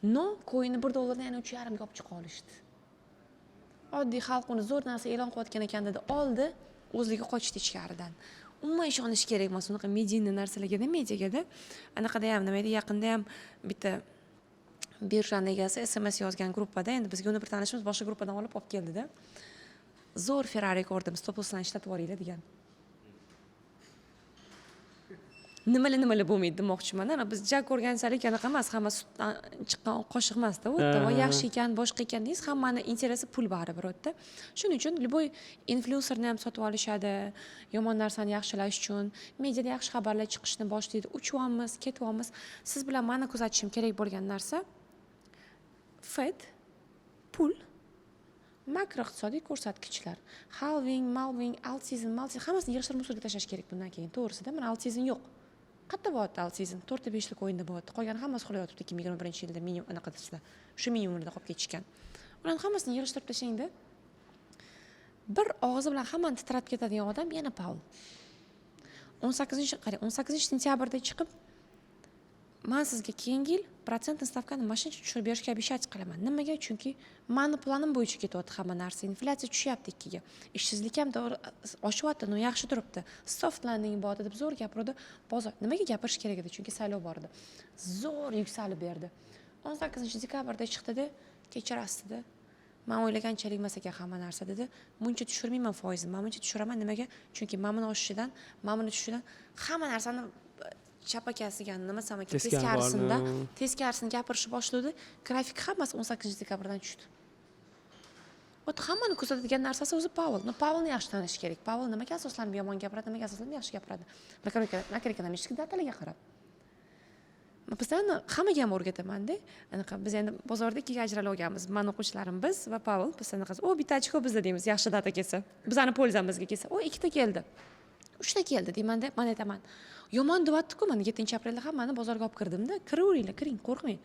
No, coinni $1 dan yana 3.5 ga olib chiqa olishdi. Oddiy xalq uni zo'r narsa e'lon qilayotgan ekan dedi, oldi, o'zligi qochdi ichkaridan. Umuman ishonish kerak emas unaqa mediyni narsalarga-da, mediaga-da. Anaqada ham nima edi, yaqinda ham bitta birjaning egasi SMS yozgan gruppada, endi bizga uni bir tanishimiz boshqa gruppadan olib keldi-da. Zo'r Ferrari ko'rdim, stopuslarni ishlatib yuboringlar degan. Nimalar bo'lmaydi demoqchiman. Ana biz jag ko'rgansalik anaqa emas, hamma sutdan chiqqan qoshiq emas-da. U yerda voy yaxshi ekan, boshqa ekan deysiz, hammani interesi pul baribir u yerda. Shuning uchun любой influencerni ham sotib olishadi, yomon narsani yaxshilash uchun, mediada yaxshi xabarlar chiqishni boshlaydi. Uchyapmiz, ketyapmiz. Siz bilan meni kuzatishim kerak bo'lgan narsa Fed, pul, makroiqtisodiy ko'rsatkichlar, halving, malving, alt season, hammasini yig'ishtirib musorga tashlash kerak bundan keyin. To'g'risida, mana alt season yo'q. Qayerda bo'lyapti alt season? 4-5 o'yinda bo'lyapti. Qolgani hammasi qo'layotibdi 2021-yilda minimum anaqa desizlar. Shu minimumda qolib ketishgan. Ularni hammasini yig'ishtirib tashlang-da. Bir og'iz bilan hammani titratib ketadigan odam yana Paul. 18 sentyabrda chiqib, men sizga keyingi yil protsentni stavkani mashincha tushirib berishga обещать qilaman. Nimaga? Chunki meni planim bo'yicha ketyapti hamma narsa. Inflyatsiya tushyapti 2 ga. Ishsizlik ham oshyapti, no yaxshi turibdi. Soft landing bor deb zo'r gapirdi. Bozor nimaga gapirish kerak edi? Chunki saylov bor edi. Zo'r yuksalib berdi. 18 dekabrda chiqdi-da, kechirasdi-da. Men o'ylaganchalik emas ekan hamma narsa dedi. Buncha tushirmayman foizni. Men buncha tushiraman nimaga? Chunki mamuni oshishidan, mamuni tushishidan hamma narsani chapakasiga nima desam ekan, teskarisini gapirishni boshladi. Grafik hammasi 18 dekabrdan tushdi. Ot hammani kuzatadigan narsasi o'zi Pavel. Pavelni yaxshi tanish kerak. Pavel nimaga asoslanib yomon gapiradi, nimaga asoslanib yaxshi gapiradi. Makroekonomik datalarga qarab. Bizdan hammaga ham o'rgataman-da. Anaqa biz endi bozorda ikkiga ajralib olganmiz. Men o'quvchilarim biz va Pavel biz anaqa, bitta ochko bizda deymiz, yaxshi data kelsa. Bizani polzamizga kelsa, ikkita keldi. 3ta keldi deymanda man aytaman yomon deyapti-ku, mana 7-aprelda hammani bozorga olib kirdimda, kiraveringlar, kiring, qo'rqmang.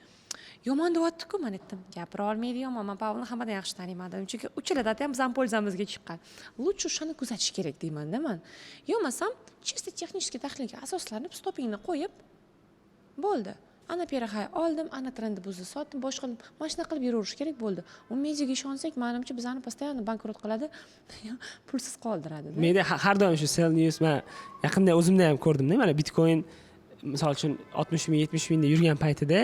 Yomon deyapti-ku, man aytdim. Gapira olmaydi yomon, men Pavlni hammadan yaxshi taniyman dedim. Chunki uchalada ham bizning polzamizga chiqqan. Lutchi o'shani kuzatish kerak deymanda man. Yo'masam, чисто texnik tahlilga asoslarini stopingni qo'yib bo'ldi. Ana perahay oldim, ana trendi buzni sotdim, boshqa qildim. Mana shuna qilib yuraverish kerak bo'ldi. U mediaga ishonsak, menimcha bizani постоянно bankrot qiladi, pulsiz qoldiradi. Menda har doim shu sell news men yaqinda o'zimda ham ko'rdimda, mana Bitcoin misol uchun 60 ming, 70 mingda yurgan paytida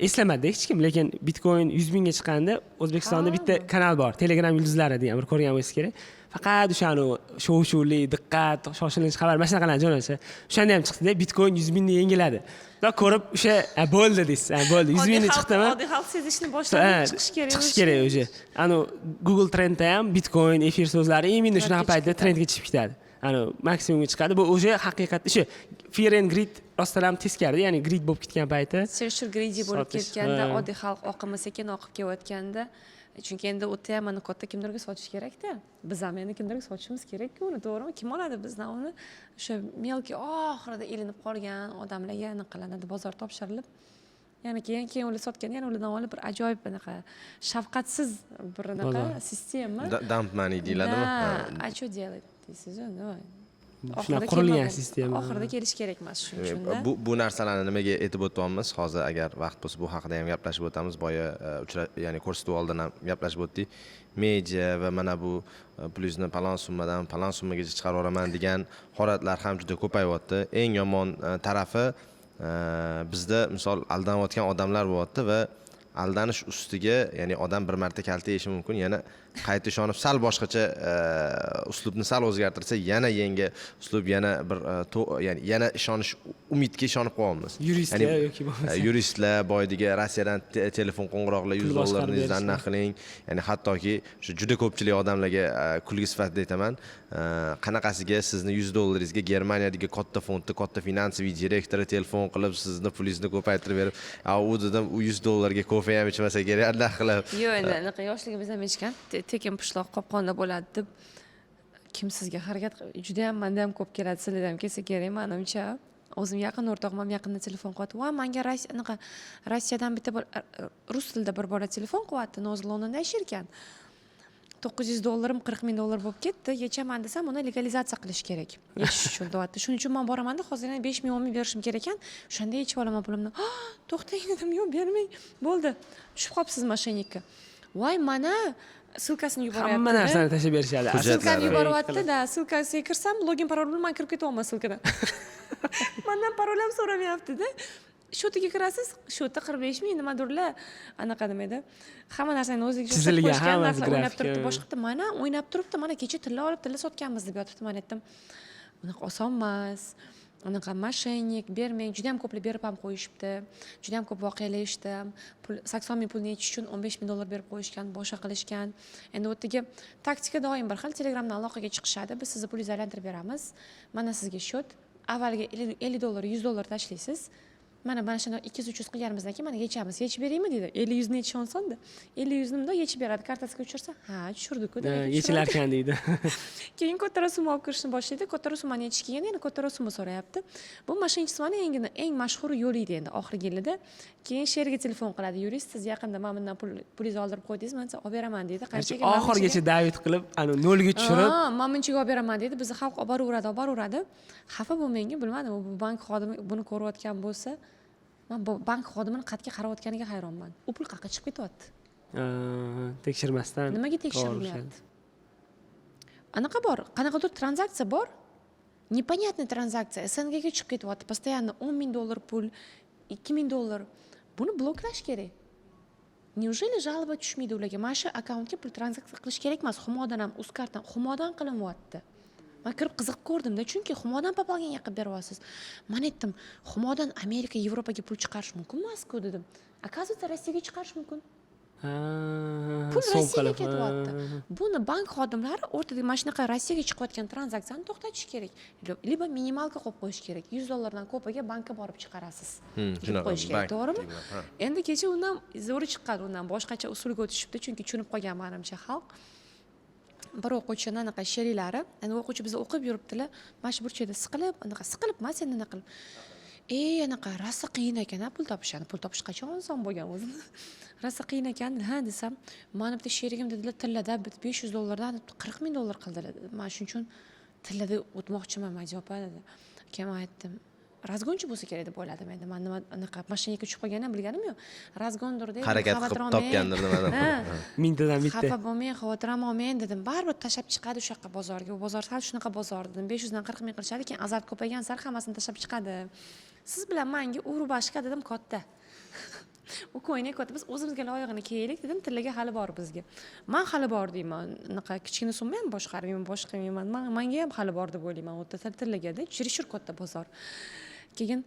eslamadi hech kim, lekin Bitcoin 100 mingga chiqqanda O'zbekistonda bitta kanal bor, Telegram yulduzlari degan bir ko'rgan bo'lsangiz kerak. Faqat o'shani shov-shuvli, diqqat, shoshilinch xabar mana shunaqalarni jo'natsa, o'shanda ham chiqdi-da, Bitcoin 100 mingni yengiladi. Da ko'rib o'sha bo'ldi deysiz, bo'ldi. 100 mingni chiqdimi? Oddiy xalq sezishni boshlab chiqish kerak. Chiqish kerak o'sha. Ana Google Trendda ham Bitcoin, efir so'zlari imенно shunaqa paytda trendga chiqib ketadi. Ana maksimumga chiqadi. Bu o'sha haqiqat ishi. Fear and greed rostdan ham teskari, ya'ni greed bo'lib ketgan payti. Shu greedy bo'lib ketganda, oddiy xalq oqimi sekin oqib kelayotganda, chunki endi u ham mana katta kimlarga sotish kerak-da. Biz ham endi kimlarga sotishimiz kerak-ku uni, to'g'rimi? Kim oladi bizdan uni? O'sha melki oxirida ilinib qolgan odamlarga nima qilinadi, bozor topshirilib. Ya'ni keyin ular sotganda yana ulardan olib bir ajoyib bunaqa shafqatsiz bir bunaqa sistema. Dump money deyladimi? A что делать deysiz-ku, nima? Shunaqa qurilgan sistema. Oxirida kelish kerak emas shuning uchun. Bu narsalarni nimaga aytib o'tyapmiz? Hozir agar vaqt bo'lsa bu haqida ham gaplashib o'tamiz. Boya ya'ni ko'rsatuv oldin ham gaplashib o'tdik. Media va mana bu plyusni palon summadan palon summagacha chiqarib yuboraman degan holatlar ham juda ko'payyapti. Eng yomon tarafi bizda misol aldanayotgan odamlar bo'lyapti va aldanish ustiga, ya'ni odam bir marta kalta yeyishi mumkin, yana qayta ishonib sal boshqacha uslubni sal o'zgartirsa, yana yangi uslub, yana bir ya'ni yana ishonish, umidga ishonib qolyapmiz. Yuristlar yoki bo'lmasa yuristlar boydiga Rossiyadan telefon qo'ng'iroqlar $100 naqling, ya'ni hattoki shu juda ko'pchilik odamlarga kulgi sifatida aytaman, qanaqasiga sizni $100 Germaniyadagi katta fondda katta finansiy direktori telefon qilib sizni pulingizni ko'paytirib berib, u dedim u $100 kofe ham ichmasa kerak, Allah qilib. Yo'q, endi anaqa yoshligimizda ham ichgan, tekin pishloq qopqonda bo'ladi deb kim sizga harakat juda ham menda ham ko'p keladi, sizlarda ham kelsa kerak, menimcha. O'zim yaqin o'rtog'im ham yaqinda telefon qilyapti. Va menga Rossiyadan bitta rus tilida bir bola telefon qilyapti, Nozil Londonda yashar ekan. $900 $40 ming bo'lib ketdi. Yechaman desam, uni legalizatsiya qilish kerak. Yechish uchun deyapti. Shuning uchun men boraman-da, hozir yana 5 ming 10 ming berishim kerak ekan. O'shanda yechib olaman pulimni. To'xtang dedim, yo'q, bermang. Bo'ldi. Tushib qolibsiz mashinnikka. Voy, mana silkasini yuboryapti. Hamma narsani tashlab berishadi. Silkani yuboryapti-da, silkasiga kirsam, login parol bilan kirib ketyapman silkadan. Mendan parol ham so'ramayapti-da. Shotiga kirasiz, shotda 45 ming nimadirlar, anaqa nima edi? Hamma narsani o'ziga chizilgan, hammasi o'ynab turibdi, boshqa mana o'ynab turibdi, mana kecha tilla olib tilla sotganmiz deb yotibdi. Men aytdim, unaqa oson emas. Unaqa mashinnik, bermang, juda ham ko'plab berib ham qo'yishibdi. Juda ham ko'p voqealar eshitdim. 80 ming pulni yechish uchun $15 ming dollar berib qo'yishgan, boshqa qilishgan. Endi o'tdagi taktika doim bir xil. Telegramdan aloqaga chiqishadi, biz sizni pulingizni aylantirib beramiz. Mana sizga shot. Avvaliga $50, $100 tashlaysiz. Mana shuni 200-300 qilganimizdan keyin mana yechamiz. Yechib beraymi dedi. 50-100 ni yechish osonda. 50-100 nimda yechib beradi, kartasiga tushirsa, ha, tushirdi-ku dedi. Yechilar ekan deydi. Keyin kattaroq summa olib kirishni boshlaydi. Kattaroq summani yechish keyin yana kattaroq summa so'rayapti. Bu mashinchisimani eng mashhur yo'li edi endi oxirgi yilida. Keyin sherga telefon qiladi. Yurist, siz yaqinda men bundan pulingizni oldirib qo'ydingizmi? Men olib beraman dedi. Qanchaga? Oxirgacha David qilib, ana nolga tushirib, men bunchaga olib beraman dedi. Bizni xalq olib boraveradi. Xafa bo'lmang, bilmadim, bu bank xodimi buni ko'rayotgan bo'lsa, men bank xodimini qatga qarayotganiga hayronman. U pul qayerga chiqib ketyapti? Tekshirmasdan. Nimaga tekshirilmayapti? Anaqa bor, qanaqadir tranzaksiya bor. Непонятный tranzaksiya. SNGga chiqib ketyapti. Постоянно $10 ming pul, $2 ming. Buni bloklash kerak. Неужели жалоба tushmaydi ularga? Mana shu akkauntga pul tranzaksiya qilish kerak emas. Humodan ham, Uzkartdan, Humodan qilinyapti. Men kirib qiziqib ko'rdim-da, chunki Humodan papalganga qilib beryapsiz. Men aytdim, Humodan Amerika, Yevropaga pul chiqarish mumkin emas-ku dedim. Оказывается, Rossiyaga chiqarish mumkin. Pul Rossiyaga ketyapti. Buni bank xodimlari o'rtada mana shunaqa Rossiyaga chiqayotgan tranzaksiyani to'xtatish kerak. Liba minimalka qo'yib qo'yish kerak. $100 dan ko'piga bankka borib chiqarasiz. Shuni qo'yish kerak, to'g'rimi? Endi kecha undan zo'ri chiqqan, undan boshqacha usulga o'tishibdi, chunki tushunib qolgan menimcha xalq. bir o'quvchini anaqa sheriklari, yani o'quvchi bizni o'qib yuribdilar, mana shu burchakda siqilib emas, endi nima qilib. Anaqa rosa qiyin ekan pul topish. Pul topish qachon oson bo'lgan o'zi. Rosa qiyin ekan, ha desam, mana bitta sherigim dedilar, tillada $500 $40,000 qildilar. Men shuning uchun tillada o'tmoqchiman, Majopa dedi. Keyin aytdim, razgonchi bo'lsa kerak deb o'yladim endi. Men nima anaqa mashinaga tushib qolganimni bilganim yo'q. Razgondir deb harakat qilib topgandir nimadan. Mingtadan bitta. Xafa bo'lmang, xavotir olmang dedim. Baribir tashlab chiqadi o'sha yoqqa bozorga. U bozor sal shunaqa bozor dedim. 500 dan 40 ming qilishadi, keyin azart ko'paygan sari hammasini tashlab chiqadi. Siz bilan menga urubashka dedim katta. U ko'ynak katta. Biz o'zimizga loyig'ini kiyaylik dedim, tillaga hali bor bizga. Men hali bor deyman. Unaqa kichkina summa ham boshqarmayman. Menga ham hali bor deb o'ylayman. O'ta tillagada chirishur katta bozor. Keyin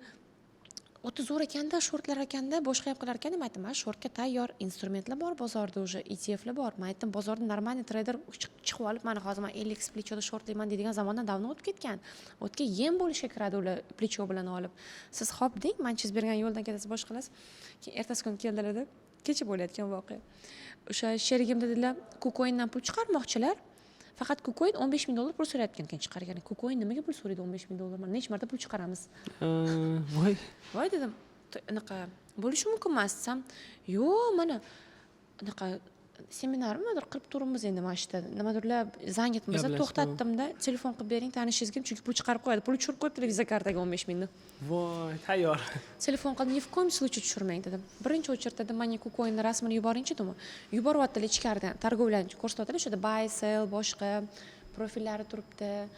o'ta zo'r ekanda, shortlar ekanda, boshqa ham qilar ekan, men aytdim, shortga tayyor instrumentlar bor bozorda, уже ETFlar bor. Men aytdim, bozorda normalniy trader chiqib olib, mana hozir men 50x plechoda shortlayman deydigan zamondan davno o'tib ketgan. O'tga yem bo'lishga kiradi ular plecho bilan olib. Siz xo'p deng, men chizib bergan yo'ldan ketasiz, boshqa qilasiz. Keyin ertasi kuni keldilar deb, kecha bo'layotgan voqea. O'sha sherigim dedilar, KuCoindan pul chiqarmoqchilar. Faqat KuCoin $15,000 pul so'rayotgan ekan chiqargan. KuCoin nimaga pul so'raydi $15,000? Mana necha marta pul chiqaramiz? Voy dedim, anaqa bo'lishi mumkin emas desam, yo'q, mana anaqa seminarnidir qilib turibmiz endi mana shu yerda. Nimadirlar zang etmasa to'xtatdimda, telefon qilib bering tanishingizga, chunki pul chiqarib qo'yadi. Pul tushirib qo'yibdilar viza kartaga 15 mingni. Voy, tayyor. Telefon qilib, "Ni в коем случае tushirmang" dedim. Birinchi o'chirtda menga KuCoinning rasmini yuboringchi dedim. Yuboryaptilar ichkaridan, targovlarni ko'rsatyaptilar, o'sha buy, sell, boshqa profillari turibdi,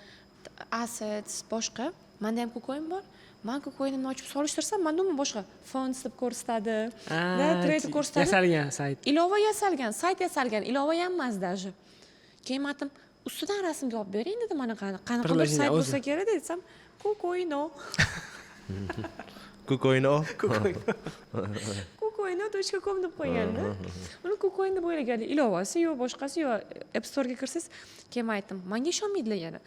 assets, boshqa. Menda ham KuCoin bor. Men KuCoin'ni ochib solishtirsam, menda umuman boshqa funds deb ko'rsatadi, trade ko'rsatadi. Yasalgan sayt. Ilova yasalgan, sayt yasalgan, ilova ham emas даже. Keyin aytdim, ustidan rasmga olib bering dedim, mana qanaqa sayt bo'lsa kerak desam, KuCoin'o. KuCoin'o. KuCoin'o.com deb qo'yganda. Uni KuCoin deb o'ylaganlar. Ilovasi yo'q, boshqasi yo'q. App Store'ga kirsiz, keyin aytdim, menga ishonmaydilar yana.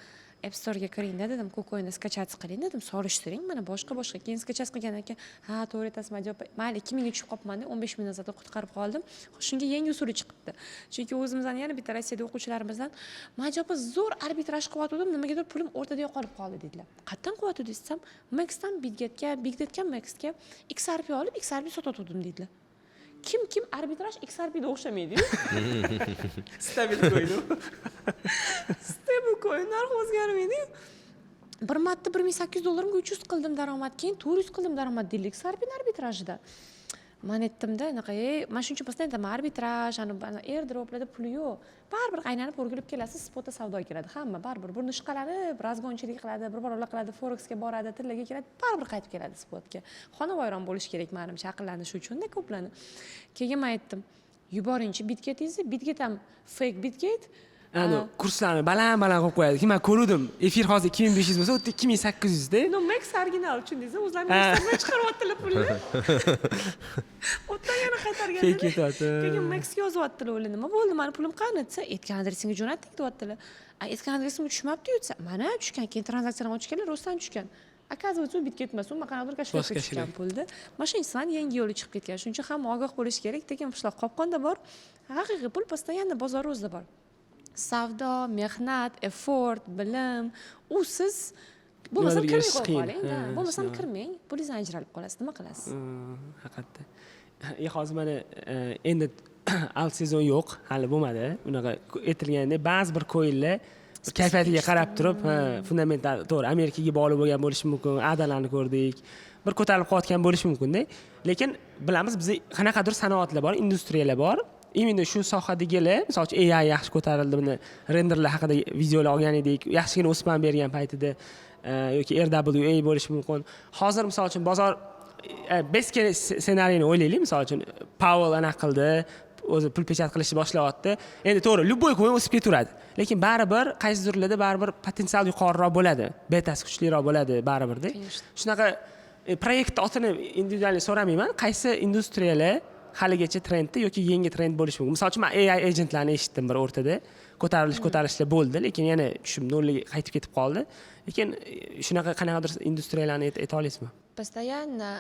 App Store'ga kiring dedim, KuCoin'ni skachats qiling dedim, solishtiring, mana boshqa. Keyin skachats qilgandan keyin, ha, to'g'ri aytasiz, Majopa. Mayli, 2 mingga tushib qolibman, 15 mingdan zada qutqarib qoldim. Shunga yangi usuli chiqibdi. Chunki o'zimizdan yana bitta Rossiyada o'quvchilarimizdan, Majopa zo'r arbitraj qilyotgandim, nimagadir pulim o'rtada yo'qolib qoldi dedilar. Qayerdan qilyotdi desam, Maxdan Bigdetga Maxga XRP olib, XRP sotayotgandim dedilar. Kim arbitraj XRP'ga o'xshamaydi-yu. Stabil coin. Stabil coin narxi o'zgarmaydi-yu. Bir marta $1,800 ga 300 qildim daromad, keyin 400 qildim daromad deylik XRP arbitrajida. Men aytdim-da, anaqa, men shuncha pasdan aytaman, arbitraj, airdroplarda pul yo'q. Baribir aylanib o'rgilib kelasiz, spotda savdoga kiradi hamma, baribir burni ishqaladi, razgonchilik qiladi, bir balolar qiladi, forexga boradi, tillaga keladi, baribir qaytib keladi spotga. Xonavayron bo'lish kerak menimcha, aqllanish uchun-da ko'plarni. Keyin men aytdim, yuboringchi Bitgate'ingizni, Bitgate ham fake Bitgate. Kurslarni baland-baland qo'yib qo'yadi. Men ko'rdim, efir hozir 2500 bo'lsa, o'tda 2800 da. No, Max original tushundingiz, o'zlaringiz chiqaryaptilar pulni. O'tdan yana qaytargan. Keyin Max yozyaptilar, o'yladim, nima bo'ldi, meni pulim qani desa, aytgan adresingga jo'natdik deyaptilar. Aytgan adresimga tushmabdi-yu desa, mana tushgan, keyin tranzaksiyani ochganlar, rostdan tushgan. Оказывается, u bitga ketmas, u maqanadir kashfiyotga tushgan pulda. Mashinasidan yangi yo'li chiqib ketgan. Shuning uchun ham ogoh bo'lish kerak. Tekin pishloq qopqonda bor. Haqiqiy pul постоянно bozor o'zida bor. Savdo, mehnat, effort, bilim, usiz bo'lmasa kirmay qo'ying. Bo'lmasa kirmang, pulingizdan ajralib qolasiz, nima qilasiz? Haqiqatda. Hozir mana endi alt sezon yo'q, hali bo'lmadi. Unaqa aytilganda ba'zi bir coinlar kayfiyatiga qarab turib, fundamental, to'g'ri, Amerikaga bog'liq bo'lgan bo'lishi mumkin, adalarni ko'rdik. Bir ko'tarilib qolayotgan bo'lishi mumkin-da. Lekin bilamiz, bizda qanaqadir sanoatlar bor, industriyalar bor. Imенно shu sohadagilar, masalan, AI yaxshi ko'tarildi, buni renderlar haqida videolar olgan edik, yaxshigina o'sman bergan paytida yoki RWA bo'lishi mumkin. Hozir masalan uchun bozor best case ssenariyni o'ylaylik, masalan uchun Powell anaqa qildi, o'zi pul pechat qilishni boshlayapti. Endi to'g'ri, любой coin o'sib ketaveradi. Lekin baribir qaysidirlarda baribir potensial yuqoriroq bo'ladi, betasi kuchliroq bo'ladi baribir-da. Shunaqa proyektni otini individual so'ramayman, qaysi industriyalar haligacha trendda yoki yangi trend bo'lishi mumkin. Masalan, men AI agentlarni eshitdim bir o'rtada. Ko'tarilishlar bo'ldi, lekin yana tushib nolga qaytib ketib qoldi. Lekin shunaqa qanaqadir industriyalarni ayta olasizmi? Постоянно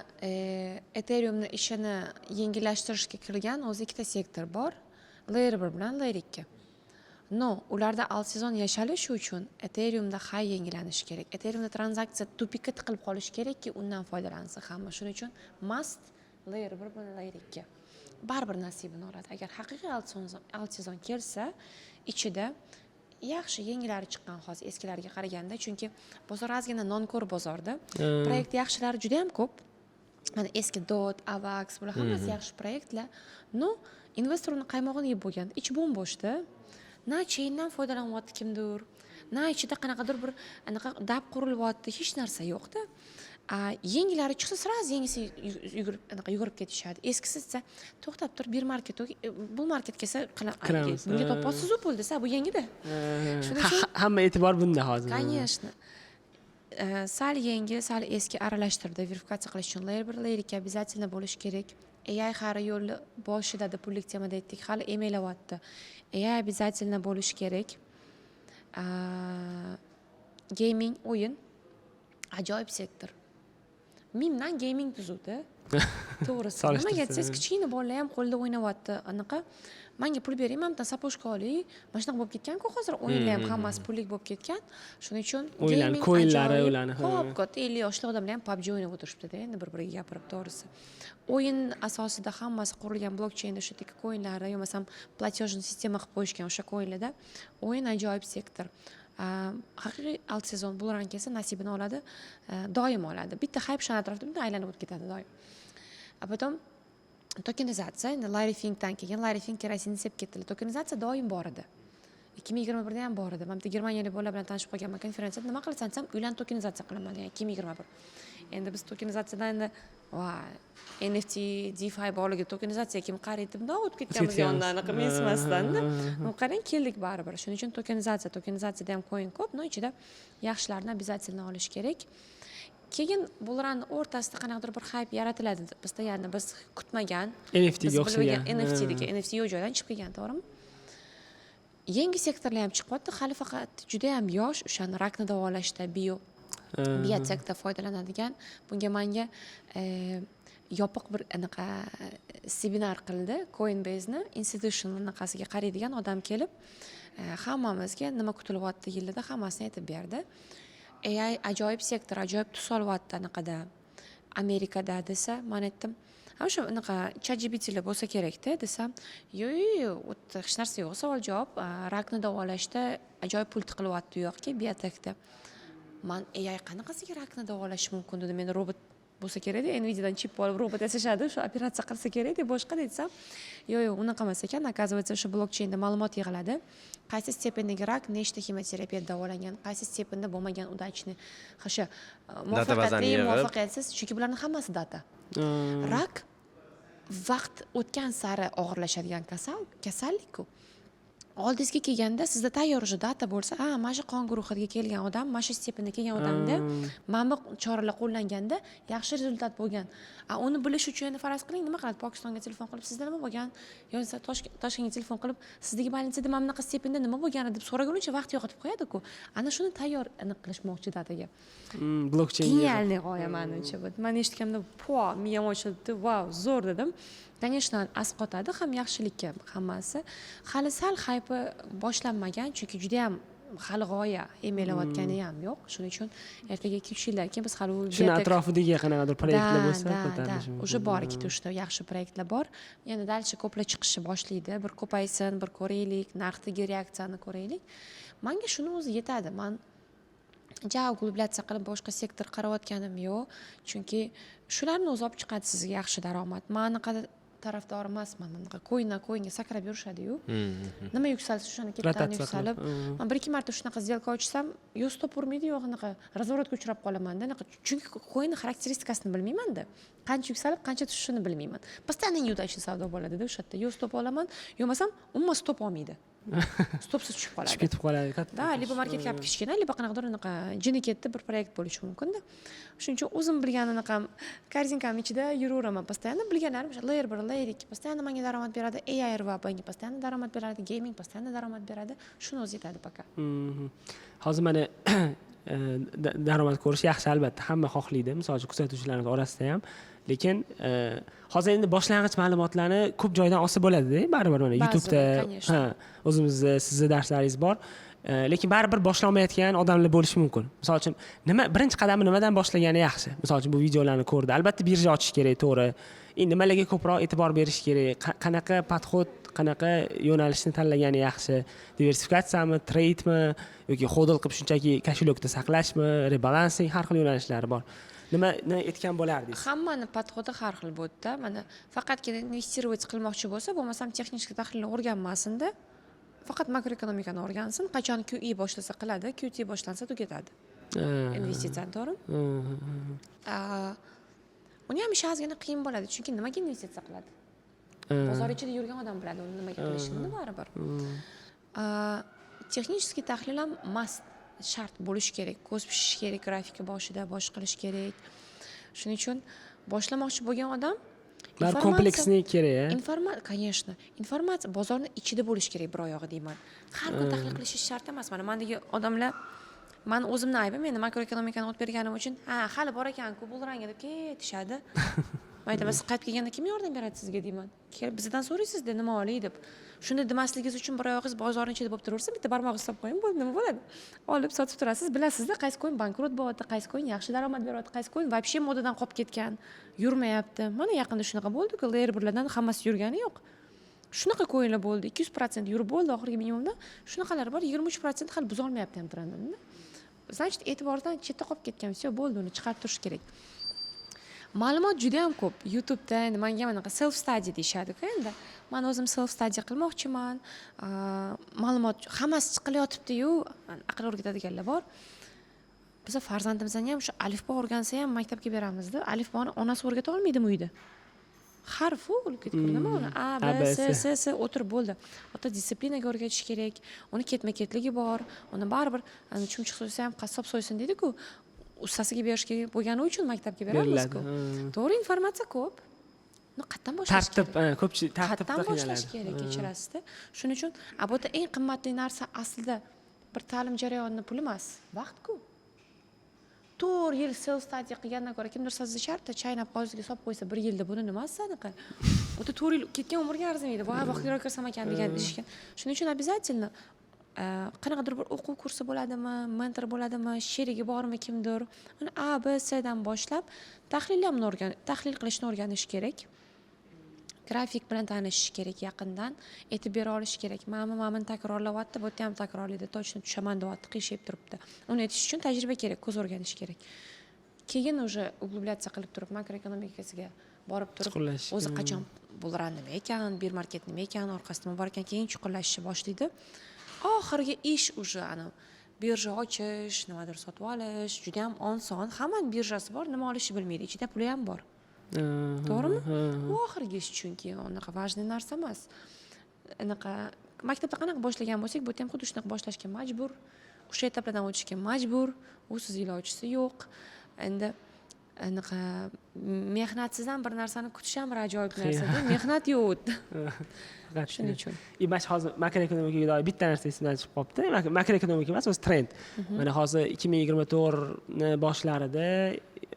Ethereumni ishini yengillashtirishga kirgan o'zi ikkita sektor bor. Layer 1 bilan Layer 2. No, ularda alt sezon yashalishi uchun Ethereumda high yangilanishi kerak. Ethereumda tranzaksiya tupikka tiqilib qolishi kerakki, undan foydalansa hamma. Shuning uchun must layer 1 bilan layer 2 baribir nasibini oladi. Agar haqiqiy alt sezon kelsa, ichida yaxshi yangilari chiqqan hozir eskilariga qaraganda, chunki bozor ozgina non-ko'r bozorda. Proyekt yaxshilari juda ham ko'p. Mana eski Dot, Avax, bular hammasi yaxshi proyektlar. No, investor uni qaymog'ini yeb bo'lgan. Ichi bo'm-bo'shda. Na chaindan foydalanyapti kimdir, na ichida qanaqadir bir anaqa dab qurilyapti, hech narsa yo'qda. Yangilari chiqsa, sraz yangisi yugurib ketishadi. Eskisi desa, to'xtab tur, bir market, bu market kelsa bunga topasiz-ku pul desa, bu yangida. Hamma e'tibor bunda hozir. Конечно. Sal yangi, sal eski aralashtirdi. Verifikatsiya qilish uchun layer 1, layer 2 обязательно bo'lishi kerak. AI har yo'li boshida da pullik temada aytdik, hali emailyapti. AI обязательно bo'lishi kerak. Gaming o'yin ajoyib sektor. Mimdan gaming tuzuvdi. To'g'risi. Nimaga aytsangiz, kichkina bolalar ham qo'lda o'ynayapti. Anaqa menga pul bering, mendan sapochka oling. Mana shunaqa bo'lib ketgan-ku hozir o'yinlar ham hammasi pullik bo'lib ketgan. Shuning uchun o'yinlar, ko'yinlari ularni. Xo'p, 50 yoshli odamlar ham PUBG o'ynab o'tirishibdi-da, endi bir-biriga gapirib, to'g'risi. O'yin asosida hammasi qurilgan blokcheynda o'sha tika ko'yinlari, yo bo'lmasam platejniy sistema qilib qo'yishgan o'sha ko'yinlarda. O'yin ajoyib sektor. Haqiqiy alt sezon bulardan kelsa nasibini oladi, doim oladi. Bitta hype shana atrofda bunday aylanib o'tib ketadi doim. Potom tokenizatsiya, endi Larifingdan keyin Larifing kerosinni sepib ketdilar. Tokenizatsiya doim bor edi. 2021da ham bor edi. Men bitta germaniyalik bolalar bilan tanishib qolganman konferensiyada. Nima qilasan desam, uylarni tokenizatsiya qilaman degan 2021. Endi biz tokenizatsiyadan endi NFT, DeFi borligi tokenizatsiya kim qaraydi bundoq o'tib ketganmiz yondan, anaqa mensimasdan-da. Qarang, keldik baribir. Shuning uchun tokenizatsiyada ham coin ko'p, no ichida yaxshilarni обязательно olish kerak. Keyin bularning o'rtasida qanaqadir bir hype yaratiladi. Bizda ya'ni biz kutmagan NFTga o'xshagan. NFT yo'q joydan chiqib kelgan, to'g'rimi? Yangi sektorlar ham chiqyapti, hali faqat juda ham yosh, o'shani rakni davolashda biotekda foydalanadigan. Bunga menga yopiq bir anaqa seminar qildi, Coinbase'ni institutional anaqasiga qaraydigan odam kelib, hammamizga nima kutilyapti yilda hammasini aytib berdi. AI ajoyib sektor, ajoyib tus olyapti anaqada. Amerikada desa, men aytdim, ham shu anaqa ChatGPT'lar bo'lsa kerak-da desam, yo'q, hech narsa yo'q, savol-javob, rakni davolashda ajoyib pul tiqilyapti u yoqqa, biotekda. Men AI qanaqasiga rakni davolash mumkin dedim, men robot bo'lsa kerak-da, Nvidia'dan chip olib robot yasashadi, shu operatsiya qilsa kerak deb boshqa desam, yo'q, unaqa emas ekan, оказывается, shu blokcheynda ma'lumot yig'iladi. Qaysi stependagi rak, nechta kimyoterapiya davolangan, qaysi stependa bo'lmagan udachni, o'sha muvaffaqiyatsiz, chunki bularning hammasi data. Rak vaqt o'tgan sari og'irlashadigan kasallik-ku. Oldingizga kelganda sizda tayyor data bo'lsa, mana shu qon guruhiga kelgan odam, mana shu stependa kelgan odamda mana bu choralar qo'llanganda yaxshi rezultat bo'lgan. Uni bilish uchun endi faraz qiling, nima qiladi? Pokistonga telefon qilib, sizda nima bo'lgan? Yo'qsa Toshkentga telefon qilib, sizdagi больницада mana bunaqa stependa nima bo'lgan deb so'ragunicha vaqt yo'qotib qo'yadi-ku. Ana shuni tayyor aniq qilishmoqchi dataga. Blockchain. Genialniy g'oya menimcha bu. Men eshitganimda, miyam ochildi, wow, zo'r dedim. Конечно, asqotadi ham yaxshilikka hammasi. Hali sal hype boshlanmagan, chunki juda ham hali g'oya emailayotgani ham yo'q. Shuning uchun ertaga 2-3 yildan keyin biz hali shuni atrofidagi qanaqadir proyektlar bo'lsa, ko'tarilishi mumkin. Уже bor, 2-3 ta yaxshi proyektlar bor. Yana dalcha ko'plar chiqishni boshlaydi. Bir ko'paysin, bir ko'raylik, narxdagi reaksiyani ko'raylik. Menga shuni o'zi yetadi. Men uglubляться qilib boshqa sektor qarayotganim yo'q, chunki shularni o'zi olib chiqadi sizga yaxshi daromad. Men anaqa tarafdor emasman. Anaqa coinga sakrab yurishadi-yu. Nima yuksalsa shuni ketdan yuksalib, men 1-2 marta shunaqa сделка ochsam, yo stop urmaydi, yo anaqa razворотga uchrab qolaman-da. Chunki coinning xarakteristikasini bilmayman-da. Qancha yuksalib, qancha tushishini bilmayman. Постоянно yudashli savdo bo'ladi-da o'sha yerda. Yo stop olaman, yo bo'lmasam umuman stop olmaydi. Stopsiz tushib qoladi. Tushib ketib qoladi. Da, liba market cap kichkina, liba qanaqadir anaqa jini ketdi bir proyekt bo'lishi mumkin-da. Shuning uchun o'zim bilgan anaqa korzinkam ichida yuraveraman. Постоянно bilganlarim o'sha layer 1, layer 2 постоянно menga daromad beradi, AI va menga постоянно daromad beradi, gaming постоянно daromad beradi. Shuni o'zi yetadi poka. Hozir mana daromad ko'rish yaxshi albatta, hamma xohlaydi, misol uchun kuzatuvchilarimiz orasida ham. Lekin hozir endi boshlang'ich ma'lumotlarni ko'p joydan olsa bo'ladi-da, baribir mana YouTube'da, o'zimizni sizni darslaringiz bor. Lekin baribir boshlamayotgan odamlar bo'lishi mumkin. Misol uchun birinchi qadamni nimadan boshlagani yaxshi? Misol uchun bu videolarni ko'rdi. Albatta birja ochish kerak, to'g'ri. Endi nimalarga ko'proq e'tibor berish kerak? Qanaqa podxod, qanaqa yo'nalishni tanlagani yaxshi? Diversifikatsiyami, trade'mi yoki hodl qilib shunchaki koshelokda saqlashmi, rebalansing, har xil yo'nalishlari bor. Nimani aytgan bo'lardingiz? Hammani podxodi har xil bo'ldi-da. Mana faqatgina investirovать qilmoqchi bo'lsa, bo'lmasam texnik tahlilni o'rganmasin-da. Faqat makroekonomikani o'rgansin, qachon QE boshlasa qiladi, QT boshlansa tugatadi. Investitsiyani, to'g'rimi? Uni ham ishi ozgina qiyin bo'ladi, chunki nimaga investitsiya qiladi? Bozor ichida yurgan odam biladi uni nimaga qilishini baribir. Texnik tahlil ham must shart bo'lishi kerak, ko'z pishish kerak grafika boshida, bosh qilish kerak. Shuning uchun boshlamoqchi bo'lgan odam kompleksni kerak, конечно. Informatsiya bozorning ichida bo'lishi kerak bir oyog'i deyman. Har kun tahlil qilish shart emas. Mana mendagi odamlar, men o'zimni aybim, endi makroekonomikani o'tib berganim uchun, hali bor ekan-ku, bu rangga deb ketishadi. Men aytaman, siz qaytib kelganda kim yordam beradi sizga deyman. Kelib bizdan so'raysiz-da, nima olay deb. Shunda demasligingiz uchun bir oyog'ingiz bozorning ichida bo'lib turaversa, bitta barmoq ushlab qo'ying, bo'ldi, nima bo'ladi? Olib sotib turasiz, bilasizda, qaysi coin bankrot bo'lyapti, qaysi coin yaxshi daromad beryapti, qaysi coin вообще modadan qolib ketgan, yurmayapti. Mana yaqinda shunaqa bo'ldi-ku, layer birlardan hammasi yurgani yo'q. Shunaqa coinlar bo'ldi, 200% yurib bo'ldi oxirgi minimumda. Shunaqalar bor, 23% hali buza olmayapti ham trendini. Значит, e'tibordan chetda qolib ketgan, все bo'ldi, uni chiqarib turish kerak. Ma'lumot juda ham ko'p. YouTube'da endi menga mana self study deyshadi-ku endi. Men o'zim self study qilmoqchiman. Ma'lumot hammasi chiqilayotibdi-yu, aql o'rgatadiganlar bor. Biz farzandimizni ham shu alifbo o'rgansa ham maktabga beramiz-da. Alifboni onasi o'rgata olmaydimi uyda? Harfu o'rgatib uni. A, B, S o'tirib bo'ldi. Ota disiplinaga o'rgatish kerak. Uni ketma-ketligi bor. Uni baribir chumchuq so'ysa ham qassob so'ysin deydi-ku. Ustasiga berishga bo'lgani uchun maktabga beramiz-ku. To'g'ri, informatsiya ko'p. Qayerdan boshlash kerak? Tartibdan boshlash kerak, kechirasiz-da. Shuning uchun bu yerda eng qimmatli narsa aslida bir ta'lim jarayonining puli emas, vaqt-ku. 4 yil self study qilgandan ko'ra kimdir sizni shartta chaynab qog'ozga solib qo'ysa 1 yilda buni nimasi anaqa? O'ta 4 yil ketgan umrga arzimaydi. Voy, vaqtliroq ko'rsam ekan degan ishga. Shuning uchun обязательно qanaqadir bir o'quv kursi bo'ladimi, mentor bo'ladimi, sherigi bormi kimdir, uni A, B, C dan boshlab tahlil qilishni o'rganish kerak. Grafik bilan tanishish kerak yaqindan, aytib bera olish kerak. Mana takrorlayapti, bu yerda ham takrorlaydi, точно tushaman deyapti, qiyshayib turibdi. Uni aytish uchun tajriba kerak, ko'z o'rganish kerak. Keyin уже углубляться qilib turib makroekonomikasiga borib turib, o'zi qachon bullrun nima ekan, bear market nima ekan, orqasida nima bor ekan, keyin chuqurlashishni boshlaydi. Oxirgi ish уже ana birja ochish, nimadir sotib olish, juda ham oson. Hammaning birjasi bor, nima olishni bilmaydi, ichida puli ham bor. To'g'rimi? Bu oxirgi ish, chunki unaqa важный narsa emas. Anaqa maktabda qanaqa boshlagan bo'lsak, bu ham xuddi shunaqa boshlashga majbur. O'sha etaplardan o'tishga majbur. Usiz ilojisi yo'q. Endi anaqa mehnatsiz ham bir narsani kutish ham ajoyib narsa-da. Mehnat yo'q. Shuning uchun. Mana hozir makroekonomikaga doir bitta narsa esimdan chiqib qolibdi. Makroekonomika emas, o'zi trend. Mana hozir 2024 ni boshlarida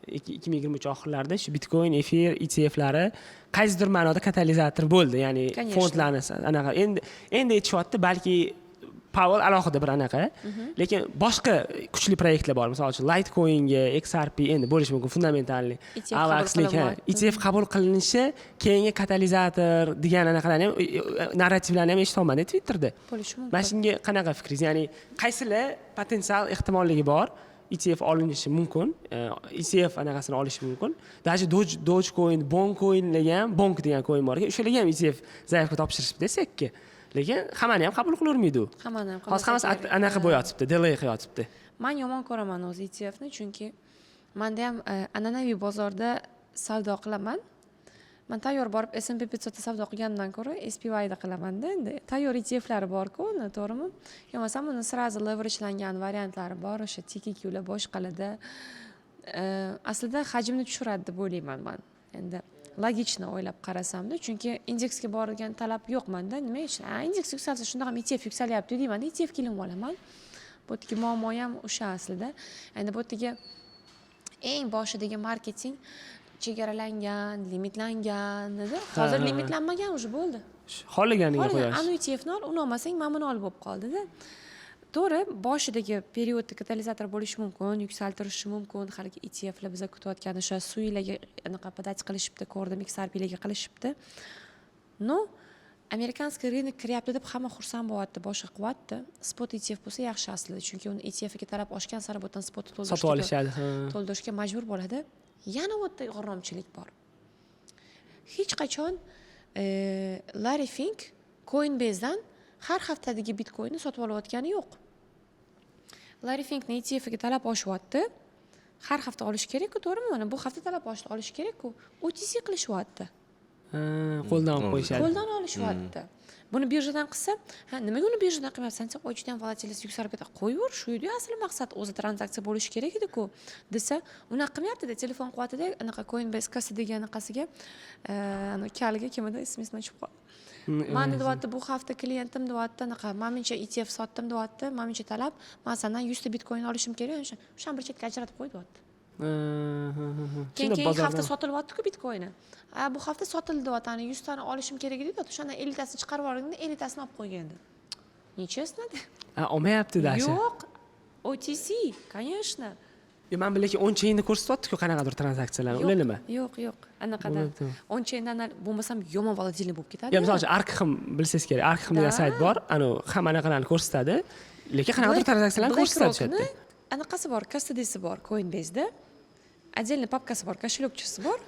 2023 oxirlarida shu Bitcoin, efir, ETFlari qaysidir ma'noda katalizator bo'ldi, ya'ni fondlarni anaqa endi aytishyapti, balki Powell alohida bir anaqa, lekin boshqa kuchli proyektlar bor. Misol uchun Litecoin'ga, XRP endi bo'lishi mumkin, fundamentalli. ETF qabul qilinishi keyingi katalizator degan anaqalarni ham, narrativlarni ham eshitolmadim Twitterda. Bo'lishi mumkin. Mana shunga qanaqa fikringiz? Ya'ni qaysilar potensial ehtimolligi bor? ETF olinishi mumkin, ETF anaqasini olish mumkin. Даже Dogecoin, Boncoinlarga ham, Bonk degan coin bor ekan, o'shalarga ham ETF zaifga topshirishibdi, sekki. Lekin hammani ham qabul qilavermaydi u. Hammani ham. Hozir hammasi anaqa bo'yotibdi, delay qilyotibdi. Men yomon ko'raman o'z ETFni, chunki menda ham an'anaviy bozorda savdo qilaman. Men tayyor borib S&P 500 da savdo qilgandan ko'ra SPY da qilaman-da. Endi tayyor ETFlari bor-ku, to'g'rimi? Yo'qmasam uni srazi leverajlangan variantlari bor, o'sha TQQlar boshqalarda. Aslida hajmni tushiradi deb o'ylayman men. Endi logично o'ylab qarasamda, chunki indeksga borgan talab yo'q menda. Nima uchun? Indeks yuksalsa shunda ham ETF yuksalyapti deyman, ETF kelib olaman. bu yerdagi muammo ham o'sha aslida. Endi bu yerdagi eng boshidagi marketing chegaralangan, limitlangan edi. Hozir limitlanmagan уже bo'ldi. Xohlaganiga qo'yash. Anu ETF-ni ol, uni olmasang mana buni olib bo'lib qoldida. To'g'ri, boshidagi periodda katalizator bo'lishi mumkin, yuksaltirishi mumkin. Haligi ETFlar biza kutayotgan o'sha suylarga anaqa podать qilishibdi, ko'rdim, XRPlarga qilishibdi. No, amerikanskiy rынок kiryapti deb hamma xursand bo'lyapti, boshqa qilyapti. Spot ETF bo'lsa yaxshi aslida, chunki uni ETF-ga talab oshgan sari bo'tan spotni sotib olishadi. To'ldirishga majbur bo'ladi. Yana bu yerda g'irromchilik bor. Hech qachon Larry Fink Coinbase'dan har haftadagi bitcoinni sotib olayotgani yo'q. Larry Finkning ETF-ga talab oshyapti. Har hafta olish kerak-ku, to'g'rimi? Mana bu hafta talab olish kerak-ku. OTC qilishyapti. Qo'ldan qo'yishadi. Qo'ldan olishyapti. Buni birjadan qilsa, nimaga uni birjadan qilmayapsan? Sen juda ham volatilность yuksalib ketadi. Qo'yaver, shu edi asli maqsad, o'zi tranzaksiya bo'lishi kerak edi-ku. Desa, uni qilmayapti-da, telefon qilyapti-da, anaqa Coinbase kassa degan anaqasiga, ana kaliga kimida ismini tushib qoldi. Mana deyapti, bu hafta klientim deyapti, anaqa menimcha ETF sotdim deyapti, menimcha talab, men sendan 100 ta bitcoin olishim kerak, o'sha bir chetga ajratib qo'y deyapti. Keyin hafta sotilyapti-ku bitcoini. Bu hafta sotildi deyapti, 100 tani olishim kerak edi, o'shanda 50 tasini chiqarib yuborganda 50 tasini olib qo'ygandi. Nechasini? Olmayapti-da. Yo'q. OTC, конечно. Men lekin 10 chainni ko'rsatyapti-ku qanaqadir tranzaksiyalarni. Ular nima? Yo'q. Anaqada 10 chaindan bo'lmasam yomon volatilniy bo'lib ketadi. Yo, masalan, Arkham bilsangiz kerak. Arkham degan sayt bor. Hamma anaqalarni ko'rsatadi. Lekin qanaqadir tranzaksiyalarni ko'rsatadi. Anaqasi bor, custody-si bor Coinbase'da. Отдельный papkasi bor, kошелёкчisi bor.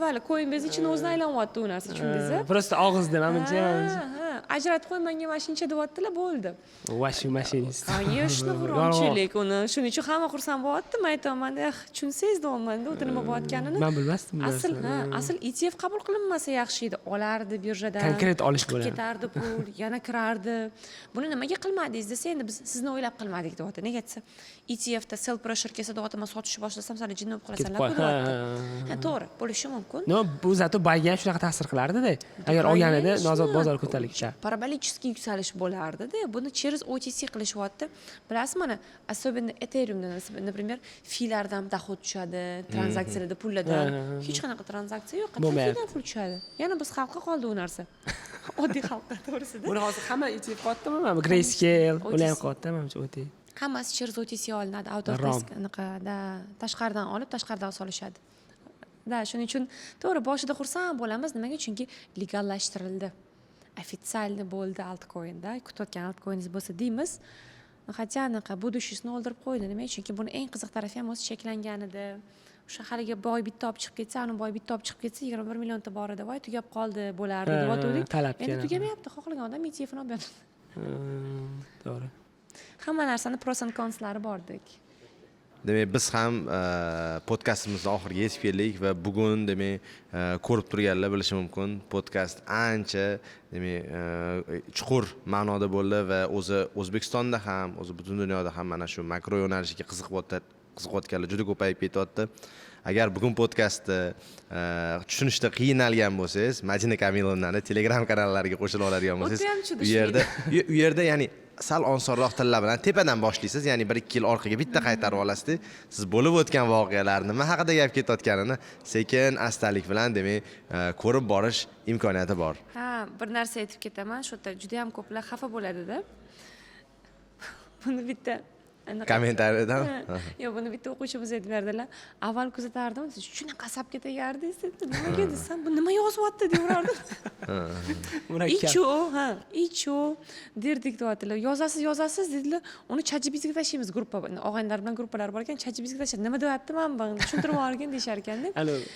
Vali Coinbase ichini o'zini aylanyapti u narsa, tushundingizmi? Просто og'izda menimcha. Ajratib qo'y, menga mana shuncha deyaptilar, bo'ldi. Washing machinist. Конечно, g'irromchilik uni. Shuning uchun hamma xursand bo'lyapti. Men aytaman, tushunsangiz deyapman-da, o'ta nima bo'layotganini. Men bilmasdim. Asl ETF qabul qilinmasa yaxshi edi. Olardi birjadan. Konkret olish bo'ladi. Ketardi pul, yana kirardi. Buni nimaga qilmadingiz desa, endi biz sizni o'ylab qilmadik deyapti. Nega desa, ETFda sell pressure kelsa deyapti, men sotishni boshlasam, seni jinni bo'lib qolasanlar deyapti. To'g'ri, bo'lishi mumkin. No, bu zato bayga ham shunaqa ta'sir qilardi-da. Agar olganida nozot bozor ko'tarilisha. Parabolический yuksalish bo'lardi-da. Buni через OTC qilishyapti. Bilasizmi, mana особенно Ethereumdan, например, filardan dahod tushadi, tranzaksiyalarda pullardan. Hech qanaqa tranzaksiya yo'q, qanday pul tushadi. Yana biz xalqqa qoldi u narsa. Oddiy xalqqa to'g'risida. Buni hozir hamma ETF qilyaptimi? Mana Grayscale, ular ham qilyapti, menimcha o'tay. Hammasi через OTC olinadi, out of risk anaqada tashqaridan olib, tashqaridan solishadi. Shuning uchun to'g'ri boshida xursand bo'lamiz. Nimaga? Chunki legallashtirildi. Официально bo'ldi altcoin-da. Kutayotgan altcoiningiz bo'lsa deymiz. Hatto anaqa budushisini o'ldirib qo'ydi. Nima? Chunki buni eng qiziq tarafi ham o'zi cheklanganida. O'sha haliga boy bitta olib chiqib ketsa, uni boy bitta olib chiqib ketsa 21 millionta bor edi. Voy, tugab qoldi, bo'lardi deb o'tdik. Endi tugamayapti. Xohlagan odam ETF-ni olib beradi. To'g'ri. Hamma narsani pros and conslari bordek. Demak, biz ham podkastimizni oxiriga yetib keldik va bugun demak ko'rib turganlar bilishi mumkin, podkast ancha demak chuqur ma'noda bo'ldi va o'zi O'zbekistonda ham, o'zi butun dunyoda ham mana shu makro yo'nalishga qiziqayotganlar juda ko'payib ketyapti. Agar bugun podkastni tushunishda qiynalgan bo'lsangiz, Madina Kamilovnani Telegram kanallariga qo'shila oladigan bo'lsangiz, u yerda ya'ni sal osonroq tillar bilan tepadan boshlaysiz, ya'ni 1-2 yil orqaga bitta qaytarib olasiz. Siz bo'lib o'tgan voqealar nima haqida gap ketayotganini sekin astalik bilan demak ko'rib borish imkoniyati bor. Bir narsa aytib ketaman, shu yerda juda ham ko'plar xafa bo'ladi-da. Buni bitta kommentariyadan. Yo'q, buni bitta o'quvchimiz aytib berdilar. Avval kuzatardim, siz shunaqa asabga tegardingiz, nimaga desam, bu nima yozyapti deyverardim. Icho derdik deyaptilar. Yozasiz dedilar. Uni ChatGPTga tashlaymiz gruppa. Og'aynilar bilan gruppalar bor ekan, ChatGPTga tashlaydi. Nima deyapti, men tushuntirib yuborgin deyshar ekanda.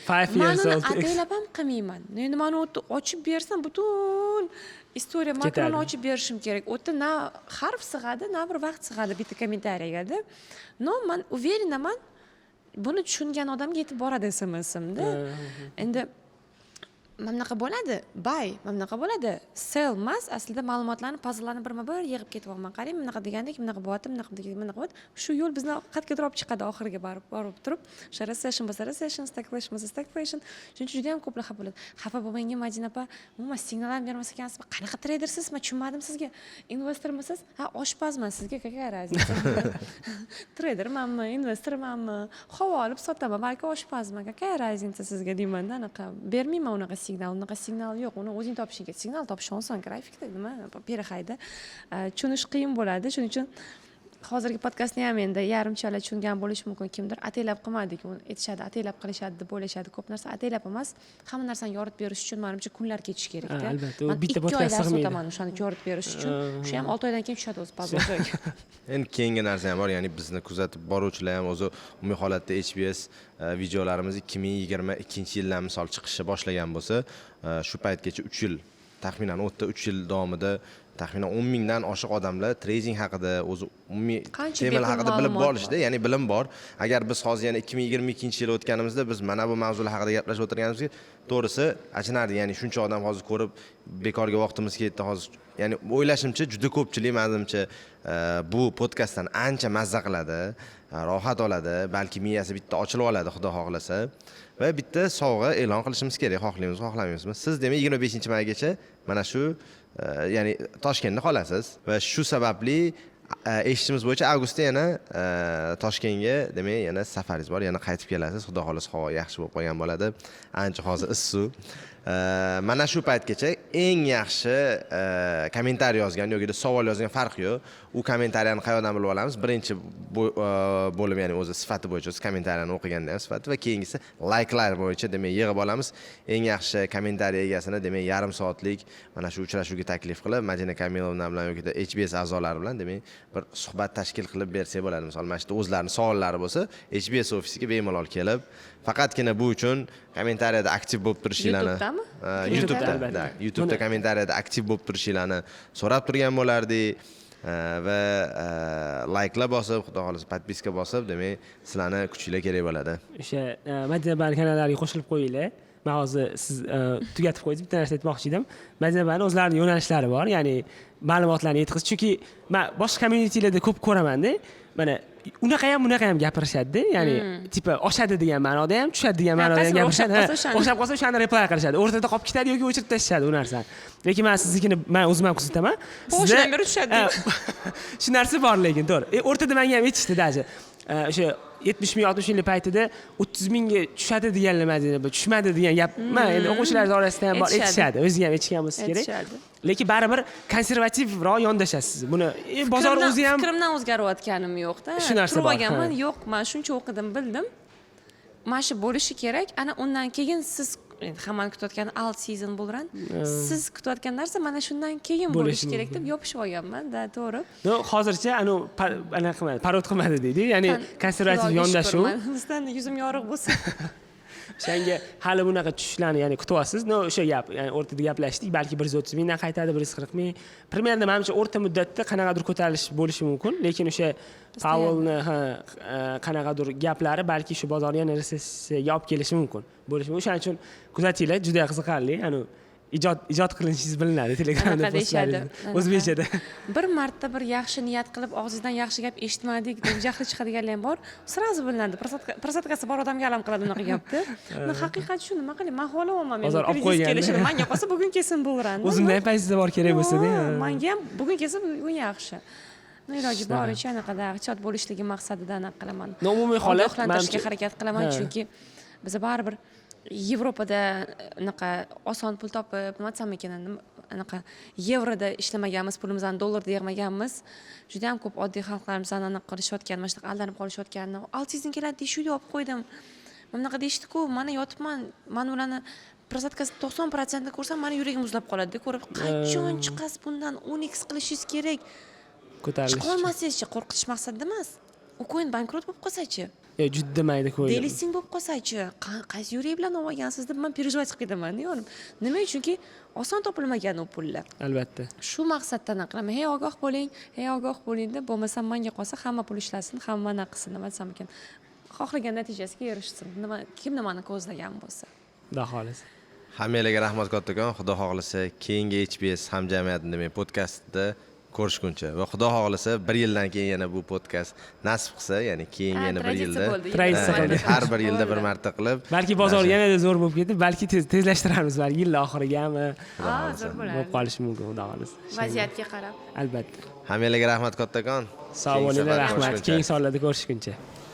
5 years old. Men ataylab ham qilmayman. Endi men ochib bersam, butun istoriya makroni ochib berishim kerak. O'tda na harf sig'adi, na bir vaqt sig'adi bitta kommentariyada. No, men uverenaman, buni tushungan odamga yetib boradi SMS-imda. Endi mana bunaqa bo'ladi, buy, mana bunaqa bo'ladi. Sell emas, aslida ma'lumotlarni, puzzlelarni birma-bir yig'ib ketyapman. Qarang, bunaqa degandek, bunaqa bo'lyapti, bunaqa bo'lyapti. Shu yo'l bizni qatga turib chiqadi oxiriga borib turib. O'sha recession bo'lsa recession, stagflation bo'lsa stagflation. Shuning uchun juda ham ko'plar xafa bo'ladi. Xafa bo'lmang, Madina opa, umuman signallarni bermas ekansiz. Qanaqa tradersiz? Men tushunmadim sizga. Investormisiz? Ha, oshpazman sizga, какая разница? Tradermanmi, investormanmi? Havo olib sotaman, balki oshpazman. Какая разница sizga deyman-da, anaqa. Bermayman unaqa signal yo'q, uni o'zing topishing kerak. Signal topish oson, grafikda nima, perixayda tushunish qiyin bo'ladi. Shuning uchun hozirgi podkastni ham endi yarimchalar tushungan bo'lishi mumkin. Kimdir ataylab qilmadik, uni aytishadi, ataylab qilishadi deb o'ylashadi. Ko'p narsa ataylab emas, hamma narsani yoritib berish uchun menimcha kunlar ketish kerak-da. Albatta, u bitta podkast sig'maydi. Men o'shani yoritib berish uchun, o'sha ham 6 oydan keyin tushadi o'z bazasiga. Endi keyingi narsa ham bor, ya'ni bizni kuzatib boruvchilar ham o'zi umumiy holatda HBS videolarimiz 2022-yildan misol chiqishni boshlagan bo'lsa, shu paytgacha 3 yil, taxminan 3 yil davomida taxminan 10 mingdan oshiq odamlar trading haqida, o'zi umumiy temalar haqida bilib borishdi, ya'ni bilim bor. Agar biz hozir yana 2022-yil o'tganimizda biz mana bu mavzular haqida gaplashib o'tirganimizga to'g'risi achinardi, ya'ni shuncha odam hozir ko'rib bekorga vaqtimiz ketdi hozir. Ya'ni o'ylashimcha juda ko'pchilik menimcha bu podkastdan ancha mazza qiladi, rohat oladi, balki miyasi bitta ochilib oladi, xudo xohlasa. Va bitta sovg'a e'lon qilishimiz kerak, xohlaymiz, xohlamaymizmi? Siz demak 25-maygacha mana shu ya'ni Toshkentda qolasiz va shu sababli eshitishimiz bo'yicha avgustda yana Toshkentga demak yana safaringiz bor, yana qaytib kelasiz. Xudo xohlasa havo yaxshi bo'lib qolgan bo'ladi. Ancha hozir issiq. Mana shu paytgacha eng yaxshi kommentariy yozgan yoki savol yozgan farqi yo'q. U kommentariyani qayerdan bilib olamiz? Birinchi bo'lib, ya'ni o'zi sifati bo'yicha o'z kommentariyani o'qiganda ham sifati va keyingisi like'lar bo'yicha demak yig'ib olamiz. Eng yaxshi kommentariy egasini demak yarim soatlik mana shu uchrashuvga taklif qilib, Madina Kamilovna bilan yoki HBS a'zolari bilan demak bir suhbat tashkil qilib bersak bo'ladi. Misol mana shu o'zlarining savollari bo'lsa, HBS ofisiga bemalol kelib, faqatgina bu uchun kommentariyada aktiv bo'lib turishinglarni, YouTube'da kommentariyada aktiv bo'lib turishinglarni so'rab turgan bo'lardik. Va like'lar bosib, xudo xolasa podpiska bosib, demak, sizlarni kuchinglar kerak bo'ladi. O'sha Madina Bani kanallariga qo'shilib qo'yinglar. Men hozir siz tugatib qo'yingiz, bitta narsa aytmoqchi edim. Madina Bani o'zlarining yo'nalishlari bor, ya'ni ma'lumotlarni yetkazish. Chunki men boshqa communitylarda ko'p ko'raman-da. Mana unaqa ham gapirishadi-da, ya'ni tipa oshadi degan ma'noda ham, tushadi degan ma'noda ham gapirishadi. O'xshab qolsa o'shani reply qilishadi. O'rtada qolib ketadi yoki o'chirib tashlashadi u narsani. Lekin men siznikini men o'zim ham kuzataman. O'shadan beri tushadi. Shu narsa bor lekin, to'g'ri. O'rtada menga ham aytishdi daji. O'sha 70 ming 60 ming paytida 30 mingga tushadi deganlar Madina, tushmadi degan gap men endi o'quvchilar orasida ham bor, aytishadi. O'zingiz ham aytishgan bo'lsa kerak. Lekin baribir konservativroq yondashasiz. Buni bozor o'zi ham fikrimdan o'zgarayotganim yo'q-da. Shu narsa bor. Turmaganman, yo'q, men shuncha o'qidim, bildim. Mana shu bo'lishi kerak. Ana undan keyin siz hammani kutayotgan alt season bo'lran. Siz kutayotgan narsa mana shundan keyin bo'lishi kerak deb yopishib olganman-da, to'g'ri. No, hozircha anaqa qilmadi, parod qilmadi deydi. Ya'ni konservativ yondashuv. Bizdan yuzim yorug' bo'lsa. O'shanga hali bunaqa tushishlarni ya'ni kutyapsiz. No, o'sha gap, ya'ni o'rtada gaplashdik, balki 130 mingdan qaytadi, 140 ming. Primerda menimcha o'rta muddatda qanaqadir ko'tarilish bo'lishi mumkin, lekin o'sha Powellni qanaqadir gaplari balki shu bozorni yana resessiyaga olib kelishi mumkin. O'shaning uchun kuzatinglar, juda qiziqarli. Ya'ni ijod qilinishingiz bilinadi Telegramda postlaringiz o'zbekchada. Bir marta bir yaxshi niyat qilib og'zingizdan yaxshi gap eshitmadik deb jahli chiqadiganlar ham bor. Sirazi bilinadi. Prostatkasi bor odamga alam qiladi unaqa gapni. Haqiqat shu, nima qilay? Men xohlayapman men. Hozir olib qo'ygan. Menga qolsa bugun kelsin bo'lrandi. O'zimda ham paytida bor kerak bo'lsa-da. Menga ham bugun kelsa bugun yaxshi. Iloji boricha anaqada iqtisod bo'lishligi maqsadida anaqa qilaman. Umumiy holat menimcha harakat qilaman, chunki biz baribir Yevropada anaqa oson pul topib, nima desam ekan, anaqa yevroda ishlamaganmiz, pulimizni dollarda yig'maganmiz. Juda ham ko'p oddiy xalqlarimizdan anaqa qilishayotgan, mana shunaqa aldanib qolishayotganini, alt season keladi deyishdi, olib qo'ydim. Mana bunaqa deyishdi-ku, mana yotibman, mana ularni prostatkasi 90% ko'rsam, meni yuragim muzlab qoladi-da, ko'rib, qachon chiqasiz bundan 10x qilishingiz kerak. Ko'tarilish. Chiqolmasingizchi, qo'rqitish maqsadida emas. U coin bankrot bo'lib qolsa-chi? Yo'q, juda mayda coin. Delisting bo'lib qolsa-chi? Qaysi yurak bilan olgansiz deb men переживать qilib ketaman, yo'q. Nima uchun? Chunki oson topilmagan u pullar. Albatta. Shu maqsaddan qilaman. Hey, ogoh bo'ling deb, bo'lmasa menga qolsa hamma pul ishlasin, hamma naqsin, nima desam ekan. Xohlagan natijasiga erishsin. Kim nimani ko'zlagan bo'lsa. Xudo xolisa. Hammalarga rahmat kattakon. Xudo xohlasa keyingi HBS hamjamiyatini demak podkastda ko'rishguncha va xudo xohlasa 1 yildan keyin yana bu podkast nasib qilsa, ya'ni keyin yana 1 yilda Traditsiya bo'ldi. har 1 yilda bir marta qilib balki bozor yanada zo'r bo'lib ketib, balki tezlashtiramiz, balki yil oxirigami zo'r bo'lib bo'ladi. qolishi mumkin, xudo xohlasa. Vaziyatga qarab. Albatta. hammalarga rahmat kattakon. Sog' bo'linglar, Keyingi safar rahmat. ko'rishguncha. Keyingi sonlarda ko'rishguncha.